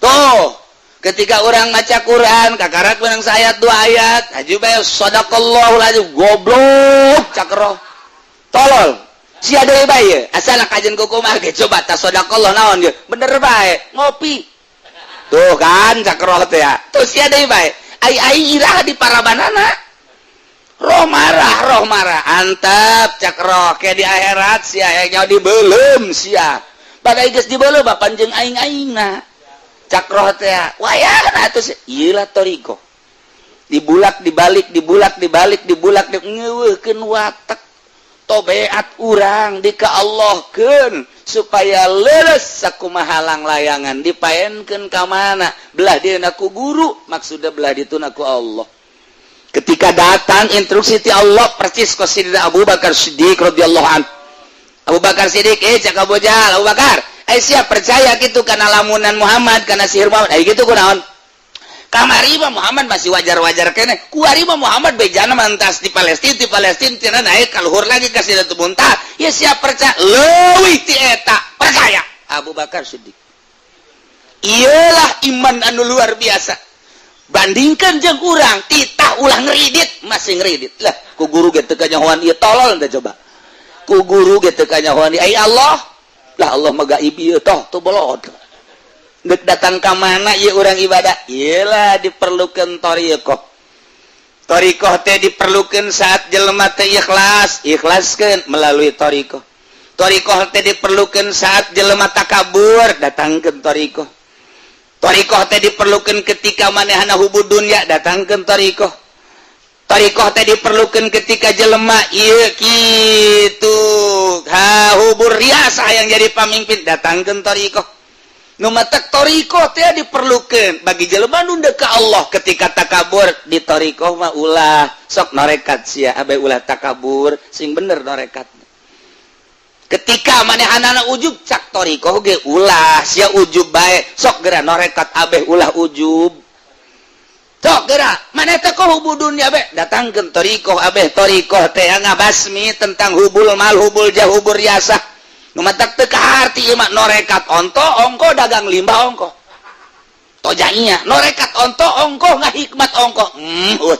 Tuh, ketika orang maca Quran kakarak menang ayat 2 ayat, aju bae sadaqallahul azim goblok cakro. Tolol. Sia deui bae asal kajen kukumah ge coba ta sadaqallah naon ge. Bener bae, ngopi. Tuh kan cakro teh ya. Tuh sia deui bae. Ai irah di parabanana. Roh marah antap cakroh kayak di akhirat sia yang dibelem sia badai geus dibelem panjang aing-aingna cakroh teh wayahna atuh ieu lah thariqah dibulak dibalik ngeuweuhkeun watak tobeat urang di ka Allahkeun supaya leres sakumaha layangan dipaenkeun ka mana belah dieuna ku guru maksudna belah dituna ku Allah. Ketika datang instruksi ti Allah persis ke Sayyidina Abu Bakar Siddiq radhiyallahu anhu. Abu Bakar Siddiq cak Abu Jahal, Abu Bakar, siap percaya gitu kana lamunan Muhammad kana sihir Muhammad. Gitu kunaon? Kamari mah Muhammad masih wajar-wajar kene. Kuari mah Muhammad bejana mantas di Palestina tina naik kaluhur lagi ka Sidratul Muntaha. Ya siap percaya leuwih ti eta, percaya. Abu Bakar Siddiq. Iyalah iman anu luar biasa. Bandingkan jeung urang titah ulah ngeridit masih ngeridit lah ku guru ge teu kanyahoan ieu tolol teh coba ku guru ge teu kanyahoan ai Allah lah Allah mah gaib ieu toh tu bolot geuk datang ka mana ieu urang ibadah ieulah diperlukeun thariqah teh diperlukeun saat jelema teh ikhlaskeun melalui thariqah teh diperlukeun saat jelema takabur datangkeun thariqah teh diperlukan ketika manehana hubud dunya datangkeun thariqah teh diperlukan ketika jelema ieu kitu hubur riasa yang jadi pamimpin datangkeun thariqah nu matak thariqah teh diperlukan bagi jelema nu deuk ka Allah ketika takabur di thariqah mah ulah sok norekat sia abe ulah takabur sing bener norekat. Ketika manehanana ujub cak thariqah ge ulah sia ujub bae sok geura norekat abeh ulah ujub sok geura maneh teh ko hubul dunya bae datangkeun thariqah abeh thariqah teh ngabasmi tentang hubul mal hubul jah hubur riasah nu matak teu kaharti ieu mah norekat onto ongko dagang limbah ongko tojainya norekat onto ongko ngahikmat ongko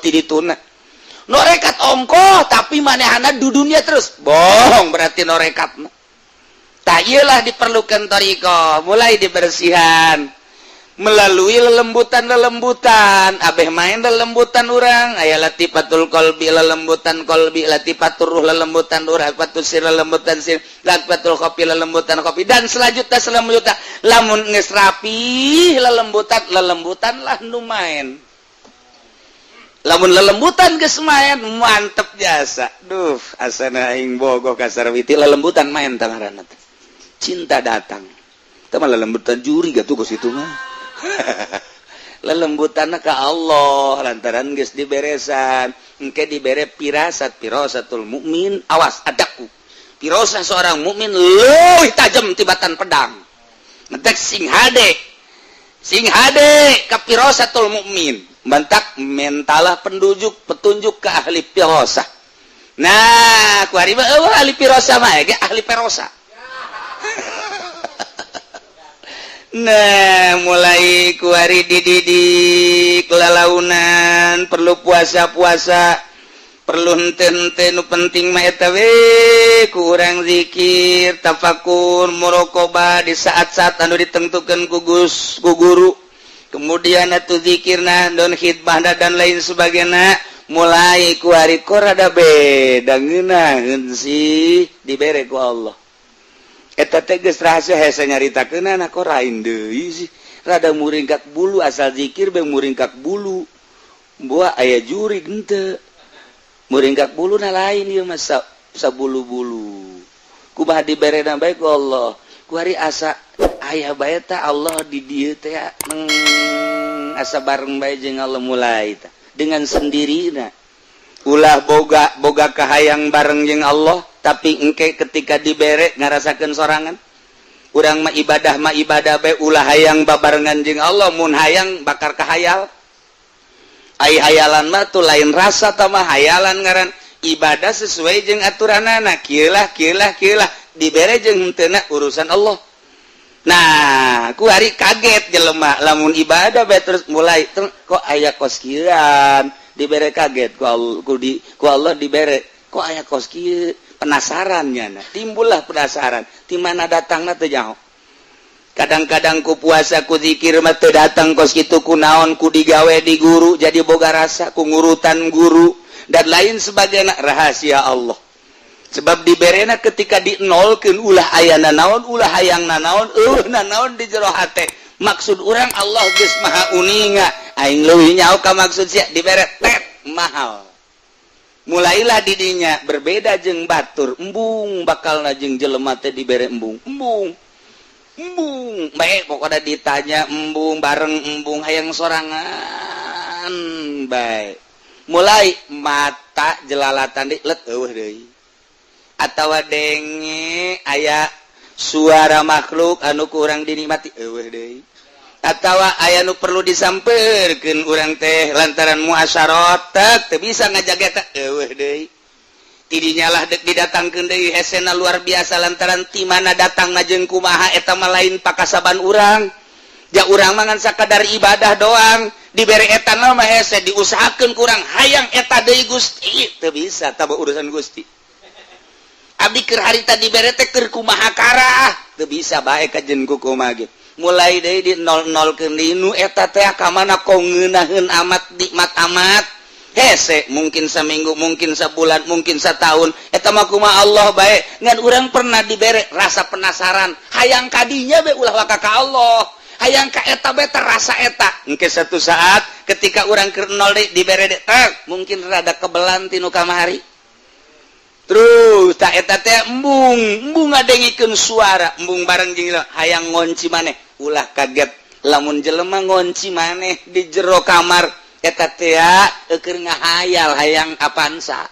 ti dituna norekat ongko tapi manehana du dunia terus bohong berarti norekat tak iyalah diperlukan thariqah mulai dibersihan melalui lelembutan abeh main lelembutan urang aya latifatul qalbi lelembutan qalbi latifatur ruh lelembutan ruh latifatul sir lelembutan sir latifatul qafi lelembutan qafi dan selanjutnya lamun geus rapi lelembutan lah nu main. Lamun lelembutan geus main mantep jasa. Duh, asana aing bogoh ka Sarwiti lelembutan main tangaranna teh. Cinta datang. Teh mah lelembutan juri gatuh geus kitu mah. Lelembutanna ka Allah lantaran geus diberesan. Engke dibere firasatul mukmin. Awas adaku. Firasah seorang mukmin leuwih tajam tibatan pedang. Ngetek sing hade ka firasatul mukmin. Mantak mentalah petunjuk ke ahli firasah. Nah, kuari mah ahli firasah mah ge ahli firasah. Nah, mulai kuari dididik lalaunan perlu puasa perlu henteu penting mah eta we kurang zikir tafakur muraqabah di saat-saat anu ditentukeun ku guru kemudian atuh zikirna don khidmah dan lain sebagainya mulai ku hari ko rada beda ngeunaheun sih dibere ku Allah eta teh geus rahasia hese nyaritakeunana kok lain deui sih rada muringkak bulu asal zikir be muringkak bulu buah aya jurig henteu muringkak bulu na lain ieu mah sabulu-bulu kumaha diberena bae ku Allah ku hari asa aya bae teh Allah di dieu teh asa bareng bae jeung Allah mulai tah dengan sendirina ulah boga kahayang bareng jeung Allah tapi engke ketika dibere ngarasakeun sorangan urang mah ibadah bae ulah hayang babarengan jeung Allah mun hayang bakar kahayal ai hayalan mah tuh lain rasa tah mah hayalan ngaran ibadah sesuai jeung aturanana kieu lah dibere jeung henteu urusan Allah. Nah ku hari kaget jelema lamun ibadah bae terus mulai kok aya kos kieuan dibere kaget ku Allah dibere kok aya kos kieu penasaran nya timbullah penasaran ti mana datangna teu nyaho. Kadang-kadang ku puasa ku zikir mah teu datang kos kitu kunaon ku digawe di guru jadi boga rasa ku ngurutan guru dan lain sebagainya rahasia Allah sebab diberena ketika dinolkeun ulah ayana naon ulah hayangna naon naon di jero hate maksud urang Allah geus maha uninga aing leuwih nyaho ka maksud sia dibere tet mahal mulailah didinya berbeda jeung batur embung bakalna jeung jelema teh dibere embung baik pokoknya ditanya embung bareng embung hayang sorangan baik mulai mata jelalatan di let eueuh deui atawa denge aya suara makhluk anu kurang dinikmati eueuh deui atawa aya nu perlu disampeurkeun urang teh lantaran muasyarat teu bisa ngajaga eta eueuh deui tidinya lah dek didatangkeun deui hesena luar biasa lantaran ti mana datangna jeung kumaha eta mah lain pakasaban urang ja urang mah ngan sakadar ibadah doang dibere eta mah hese diusahakeun kurang hayang eta deui Gusti teu bisa tah urusan Gusti abdi keur harita dibere teh keur kumaha karah teu bisa bae kajen ku kumaha ge mulai deui di nol-nolkeun deui nu eta teh ka mana kok ngeunaheun amat nikmat amat hese mungkin seminggu mungkin sebulan mungkin setahun eta mah kumaha Allah bae ngan urang pernah dibere rasa penasaran hayang kadinya be ulah waka ka Allah hayang ka eta be terasa eta engke satu saat ketika urang keur nol dibere mungkin rada kebelan tinu kamari terus tak eta teh embung ngadengikeun suara embung bareng jeung hayang ngonci maneh ulah kaget lamun jelema ngonci maneh di jero kamar eta teh keur ngahayal hayang apansa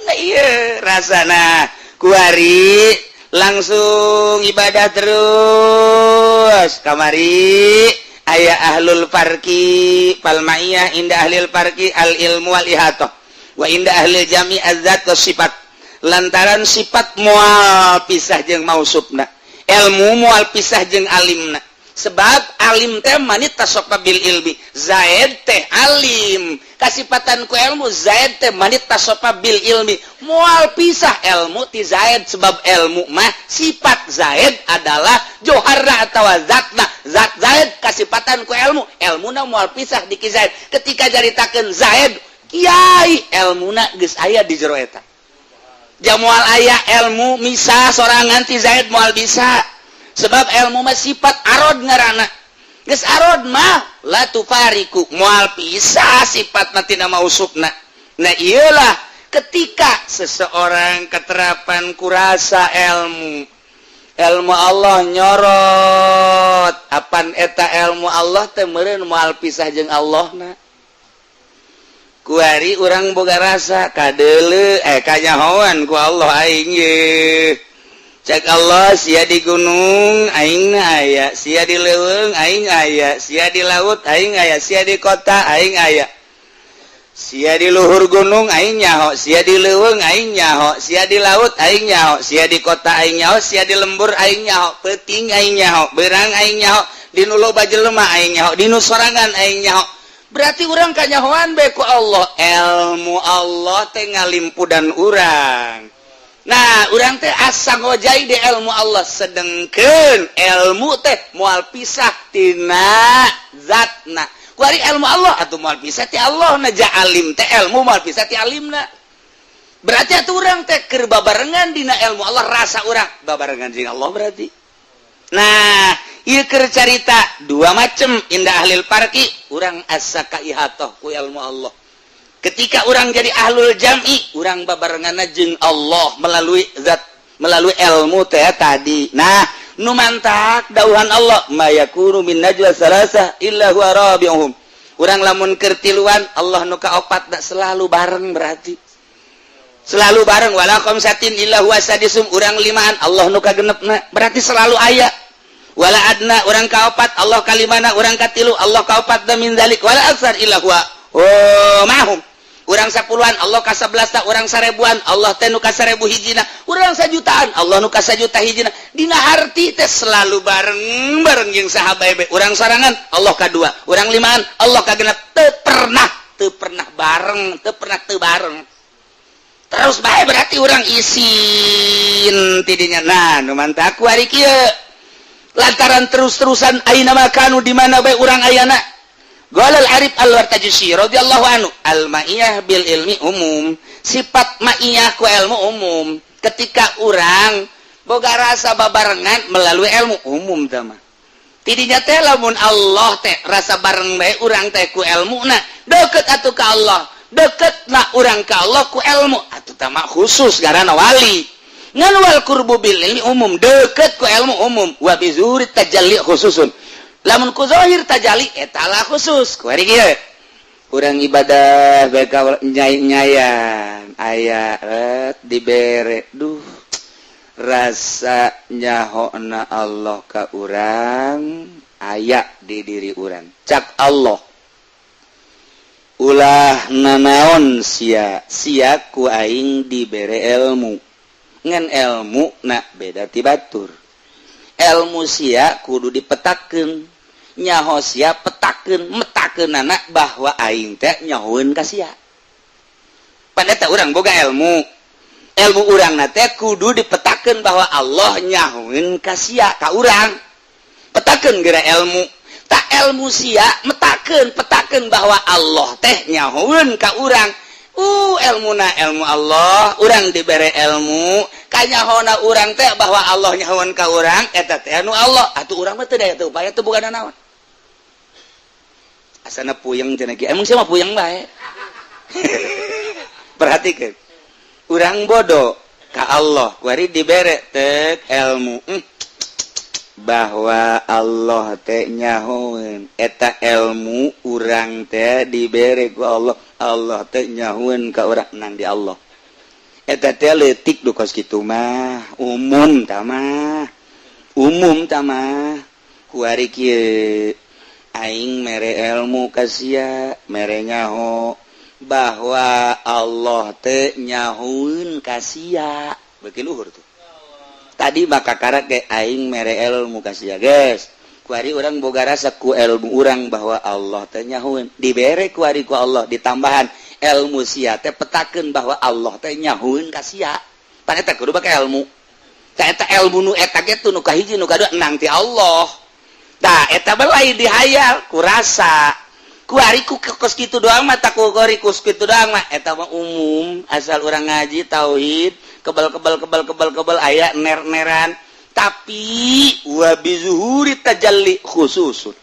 nah ieu rasana kuari langsung ibadah terus kamari aya ahlul farqi palmaiyah inda ahlil farqi al ilmu wal ihatah wa inda ahlil jami azzat was sifat lantaran sifat moal pisah jeung mausufna ilmu moal pisah jeung alimna sebab alim teh manit tasopa bil ilmi zaid teh alim kasipatan ku ilmu zaid teh manit tasopa bil ilmi moal pisah ilmu ti zaid sebab ilmu mah sifat zaid adalah joharna atawa zatna zat zaid kasipatan ku ilmuna moal pisah di ki zaid ketika jaritakeun zaid kiai ilmuna geus aya di jero eta ja moal aya ilmu misah sorangan ti zaid moal bisa sebab ilmu mah sifat arod ngaranna geus arod mah la tufariku moal pisah sifat tina mausufna nah iyalah ketika seseorang keterapan kurasa ilmu Allah nyorot apan eta ilmu Allah teh meureun moal pisah jeung Allahna kuari urang boga rasa kadeuleu kanyahoan ku Allah aing ye cek Allah sia di gunung aing aya sia di leuweung aing aya sia di laut aing aya sia di kota aing aya sia di luhur gunung aing nyaho sia di leuweung aing nyaho sia di laut aing nyaho sia di kota aing nyaho sia di lembur aing nyaho peuting aing nyaho beurang aing nyaho di nu loba jelema aing nyaho di nu sorangan aing nyaho berarti urang kanyahoan bae ku Allah ilmu Allah teh ngalimpudan urang. Nah urang teh asa ngojai di ilmu Allah sedengkeun ilmu teh moal pisah tina zatna kuari ilmu Allah atuh moal pisah ti Allah na ja'alim teh ilmu moal pisah ti alimna berarti atuh urang teh keur babarengan dina ilmu Allah rasa urang babarengan jeung Allah berarti. Nah ieu keur carita dua macem indah ahlil parki urang asa kaihatoh ku ilmu Allah. Ketika orang jadi ahlul jam'i, orang babarenganna jeung Allah melalui zat, melalui ilmu teh tadi. Nah, nu mantak dauhan Allah, ma yakunu min najwa salasah illa huwa rabi'uhum. Urang lamun keur tiluan, Allah nu kaopat da selalu bareng berarti. Selalu bareng wala khamsatin illa huwa sadisum, urang limaan Allah nu kagenepna, berarti selalu aya. Wala adna urang kaopat, Allah kalimana, urang katilu, Allah kaopat da min zalik, wala aksar illa huwa. Oh, mahum. Urang 10-an Allah ka 11, urang 1000-an Allah teh nu ka 1000 hijina, urang 1 jutaan Allah nu ka 1 juta hijina. Dina harti teh selalu bareng jeung sahabat. Urang sorangan Allah ka 2, urang 5-an Allah ka 6, teu pernah bareng, teu pernah teu bareng. Terus bae berarti urang isin tidinya. Nah, nu mantak ku ari kieu. Lantaran terus-terusan aina makanu di mana bae urang ayana. Qala al-Arif al-Wartajusi radhiyallahu anhu al-ma'iyah bil ilmi umum, sifat ma'iyah ku ilmu umum. Ketika urang boga rasa babarengan melalui ilmu umum teh mah. Tidinya teh lamun Allah teh rasa bareng bae urang teh ku ilmuna, deukeut atuh ka Allah, deuketna urang ka Allah ku ilmu, atuh teh mah khusus garana wali. Ngan wal qurbu bil ilmi umum, deukeut ku ilmu umum, wa bi zuhuri tajalli khususun. Lamun ku zahir tajalli eta lah khusus kuari kieu urang ibadah bae ka nyayan aya dibere duh rasa nyahona Allah ka urang aya di diri urang cak Allah ulah nanaon sia ku aing dibere ilmu ngan ilmu na beda ti batur ilmu sia kudu dipetakeun nyaho sia petakeun metakeunana bahwa aing teh nyahoeun ka sia. Pada teh urang boga ilmu urangna teh kudu dipetakeun bahwa Allah nyahoeun ka sia ka urang. Petakeun geura ilmu. Tak ilmu sia petakeun bahwa Allah teh nyahoeun ka urang. Ilmuna ilmu Allah, urang dibere ilmu, kanyahona urang teh bahwa Allah nyahoeun ka urang, eta teh anu Allah, atuh urang mah teu daya teu upaya teu boga naon. Asana puyeng cenah kieu, emang sia mah puyeng bae. Perhatikeun. Urang bodoh ka Allah, kuari dibere teu ilmu. Bahwa Allah teh nyahoeun eta ilmu urang teh dibere ku Allah. Allah teh nyahoeun ka urang nang di Allah. Eta teh leutik duh kos kitu mah umum tah mah. Umum tah mah. Kuari kieu aing mere ilmu ka sia, mere nyaho bahwa Allah teh nyahoeun ka sia. Beuki luhur tuh. Tadi maka karak ke aing mere ilmu ka sia, guys. Kuari urang boga rasa ku ilmu urang bahwa Allah teh nyahoeun. Dibere kuari ku Allah ditambahan ilmu sia teh petakeun bahwa Allah teh nyahoeun ka sia. Pan eta kudu bake ilmu. Ta eta ilmu nu eta ge tu nu kahiji nu kadua nang ti Allah. Tah eta belai dihayal ku rasa. Kuari ku kos kitu doang mah tak ku kuari kus kitu doang mah eta mah umum asal urang ngaji tauhid kebal aya ner-neran. Tapi wa bizuhuri tajalli khususun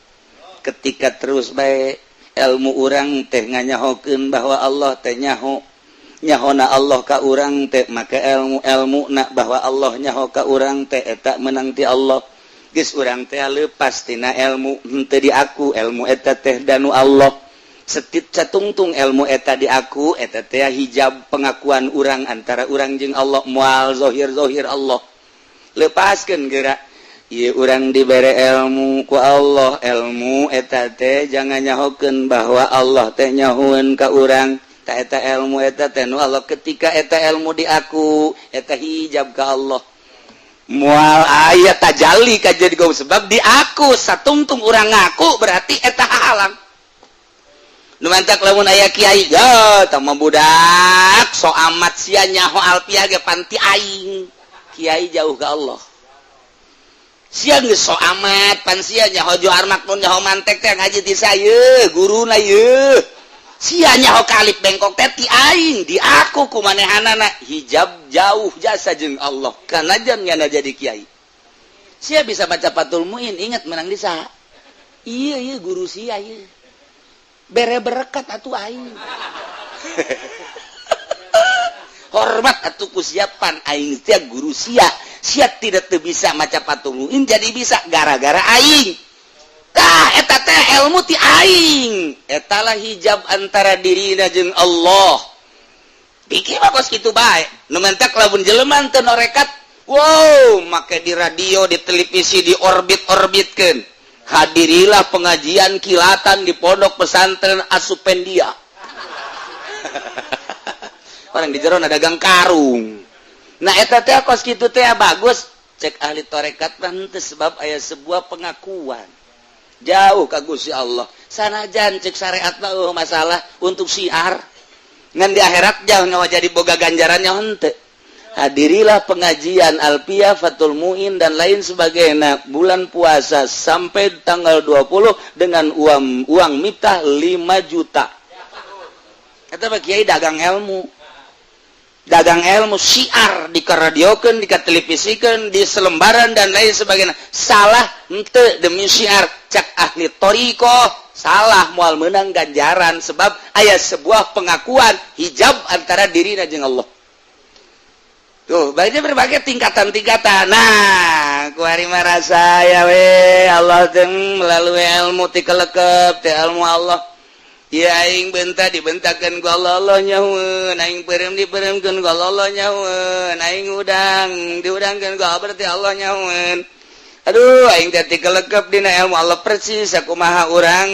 ketika terus bae ilmu urang teh nganyahokeun bahwa Allah teh nyahona Allah ka urang teh maka ilmu-ilmuna bahwa Allah nyaho ka urang teh eta menang ti Allah geus urang teh leupas tina ilmu henteu di aku ilmu eta teh danu Allah setit catungtung ilmu eta di aku eta teh hijab pengakuan urang antara urang jeung Allah moal zahir Allah lepaskeun geura ieu urang dibere ilmu ku Allah ilmu eta teh jangan nyahokeun bahwa Allah teh nyahoeun ka urang ta eta ilmu eta teh nu Allah ketika eta ilmu di aku eta hijab ka Allah moal aya tajalli ka jadi sebab di aku satungtung urang ngaku berarti eta halang mantak lamun aya kiai ya tama budak so amat sia nyaho alpiah ge panti aing kiai jauh ke Allah sia geus so amat pan sia nyaho Johar Makmun nyaho mantek teh ngaji ti saye guruna ye sia nyaho kalip bengkok teh ti aing di aku kumanehanana hijab jauh jasa jeung Allah kana jan nyana jadi kiai sia bisa baca Fathul Muin ingat menang di saha iya guru sia ieu bere berkat atuh aing hormat atuh kusiapan aing teh guru sia tidak bisa maca Fathul Muin jadi bisa gara-gara aing eta teh ilmu ti aing eta lah hijab antara dirina jeung Allah pikir bagus kitu bae nu mentak lamun jelema teu norekat wow make di radio di televisi di orbitkeun hadirilah pengajian kilatan di pondok pesantren Asupendia. Orang di jero dagang karung. Nah eta teh kos kitu teh bagus cek ahli tarekat teh sebab aya sebuah pengakuan. Jauh ka Gusti Allah. Sanajan cek syariat masalah untuk syiar. Ngan di akhirat jauh nyawa jadi boga ganjarannya henteu. Hadirilah pengajian Alpiyah, Fathul Muin dan lain sebagainya bulan puasa sampai tanggal 20 dengan uang miftah 5 juta. Kata Pak Kiai dagang ilmu syiar dikaradiokeun, dikatelevisikeun, di selembaran dan lain sebagainya. Salah henteu demi syiar cak ahli thariqah salah moal meunang ganjaran sebab aya sebuah pengakuan hijab antara dirina jeung Allah. Tuh, berbagai tingkatan-tingkatan. Nah, kuari marasa ya we Allah teng melalui ilmu ti kelekep ti ilmu Allah. Ya aing benta dibentakeun ku Allah nyahoeun, aing peureum dipeureumkeun ku Allah nyahoeun, aing udang diudangkeun ku berarti Allah nyahoeun. Aduh, aing teh ti kelekep dina ilmu Allah persis sakumaha urang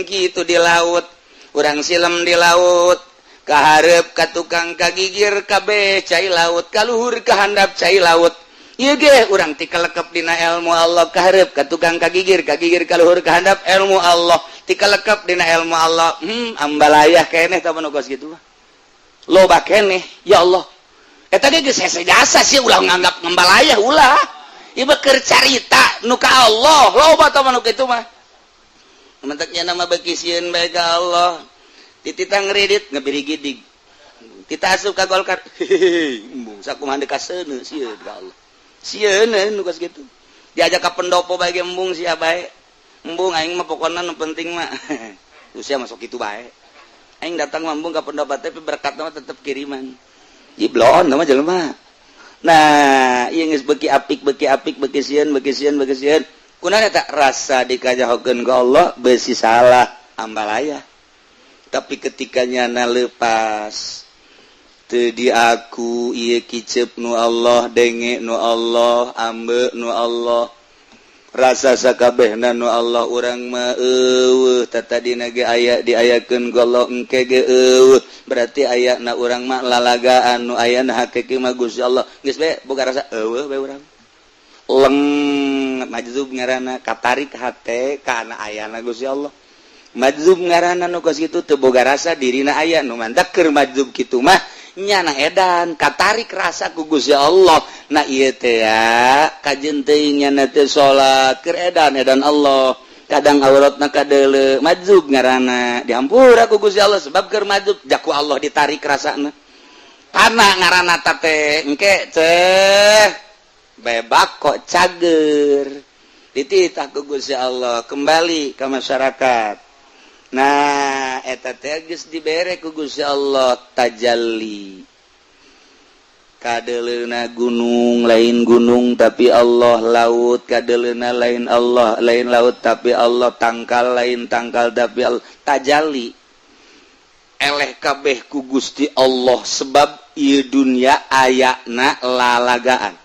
kitu di laut. Urang silem di laut. Kaharep ka tukang kagigir kabeh cai laut kaluhur ka handap cai laut ieu ge urang ti kalekep dina ilmu Allah kaharep ka tukang kagigir kaluhur ka handap ilmu Allah ti kalekep dina ilmu Allah ambalayah keneh tah nu geus kitu loba keneh ya Allah eta ge geus hese jasa sih ulah nganggap ngambalayah ulah ieu keur carita nu ka Allah loba tah nu kitu mah menteknya nama beuki sieun bae ka Allah titita ngredit ngebiri gidig tita asup ka Golkar embung sakumaha deuk ka seuneu sieun ka Allah sieun nu geus kitu diajak ka pendopo bae embung sia bae embung aing mah pokona nu penting mah usia masuk kitu bae aing datang embung ka pendopo teh berkatna mah tetep kiriman jiblon mah jelema nah ieu geus beuki apik beuki sieun kunaon eta rasa dikajahokeun ka Allah beusi salah ambalayah tapi ketika nyana lepas teu aku ieu kicep nu Allah denge nu Allah ambe nu Allah rasa sakabehna nu Allah urang mah eueuh tatadina ge aya diayakeun ku Allah engke ge eueuh berarti ayana urang mah lalagaan nu ayana hakiki mah Gusti Allah geus bae boga rasa eueuh bae urang leng majzub ngaranna katarik hate kana ayana Gusti Allah majzub ngaranna nu geus kitu teu boga rasa dirina aya nu mantak keur majzub kitu mah nyana edan katarik rasa ku Gusti Allah na ieu teh ya kajeun teuing nyana teu salat keur edan Allah kadang auratna kadeuleu majzub ngaranna dihampura ku Gusti Allah sebab keur majzub jaku Allah ditarik rasana kana ngaranna teh engke teh bebak kok cager dititah ku Gusti Allah kembali ke masyarakat. Nah eta teh geus dibere ku Gusti Allah tajalli kadeleuna gunung lain gunung tapi Allah laut kadeleuna lain Allah lain laut tapi Allah tangkal lain tangkal tapi Allah tajalli eleh kabeh ku Gusti Allah sebab ieu dunya ayana lalagaan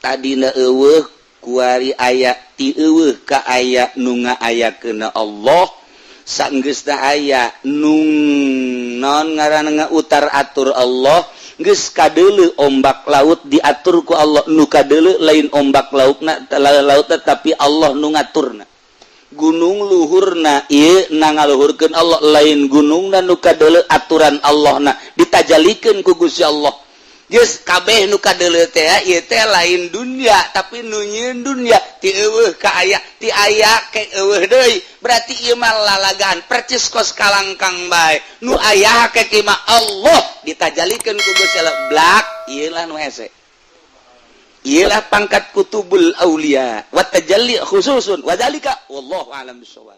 tadina eueuh kuari aya ti eueuh ka aya nu ngaayakeun Allah sanggeusna aya nung naon ngaranna ngautar atur Allah geus kadeuleu ombak laut diatur ku Allah nu kadeuleu lain ombak lautna tapi Allah nu ngaturna gunung luhurna na ngaluhurkeun Allah lain gunung dan nu kadele aturan Allah na ditajallikeun ku Gusti Allah geus kabeh nu kadele teh ieu teh lain dunya tapi nu nyieun dunya ti eueuh ka aya ti aya ke eueuh deui berarti ieu mah lalagaan percis kos kalangkang bae nu aya ke mah Allah ditajallikeun ku Gusti Allah blak ieu lah nu hese ialah pangkat kutubul aulia wa tajalli khususun wa dzalika wallahu a'lam bissawab.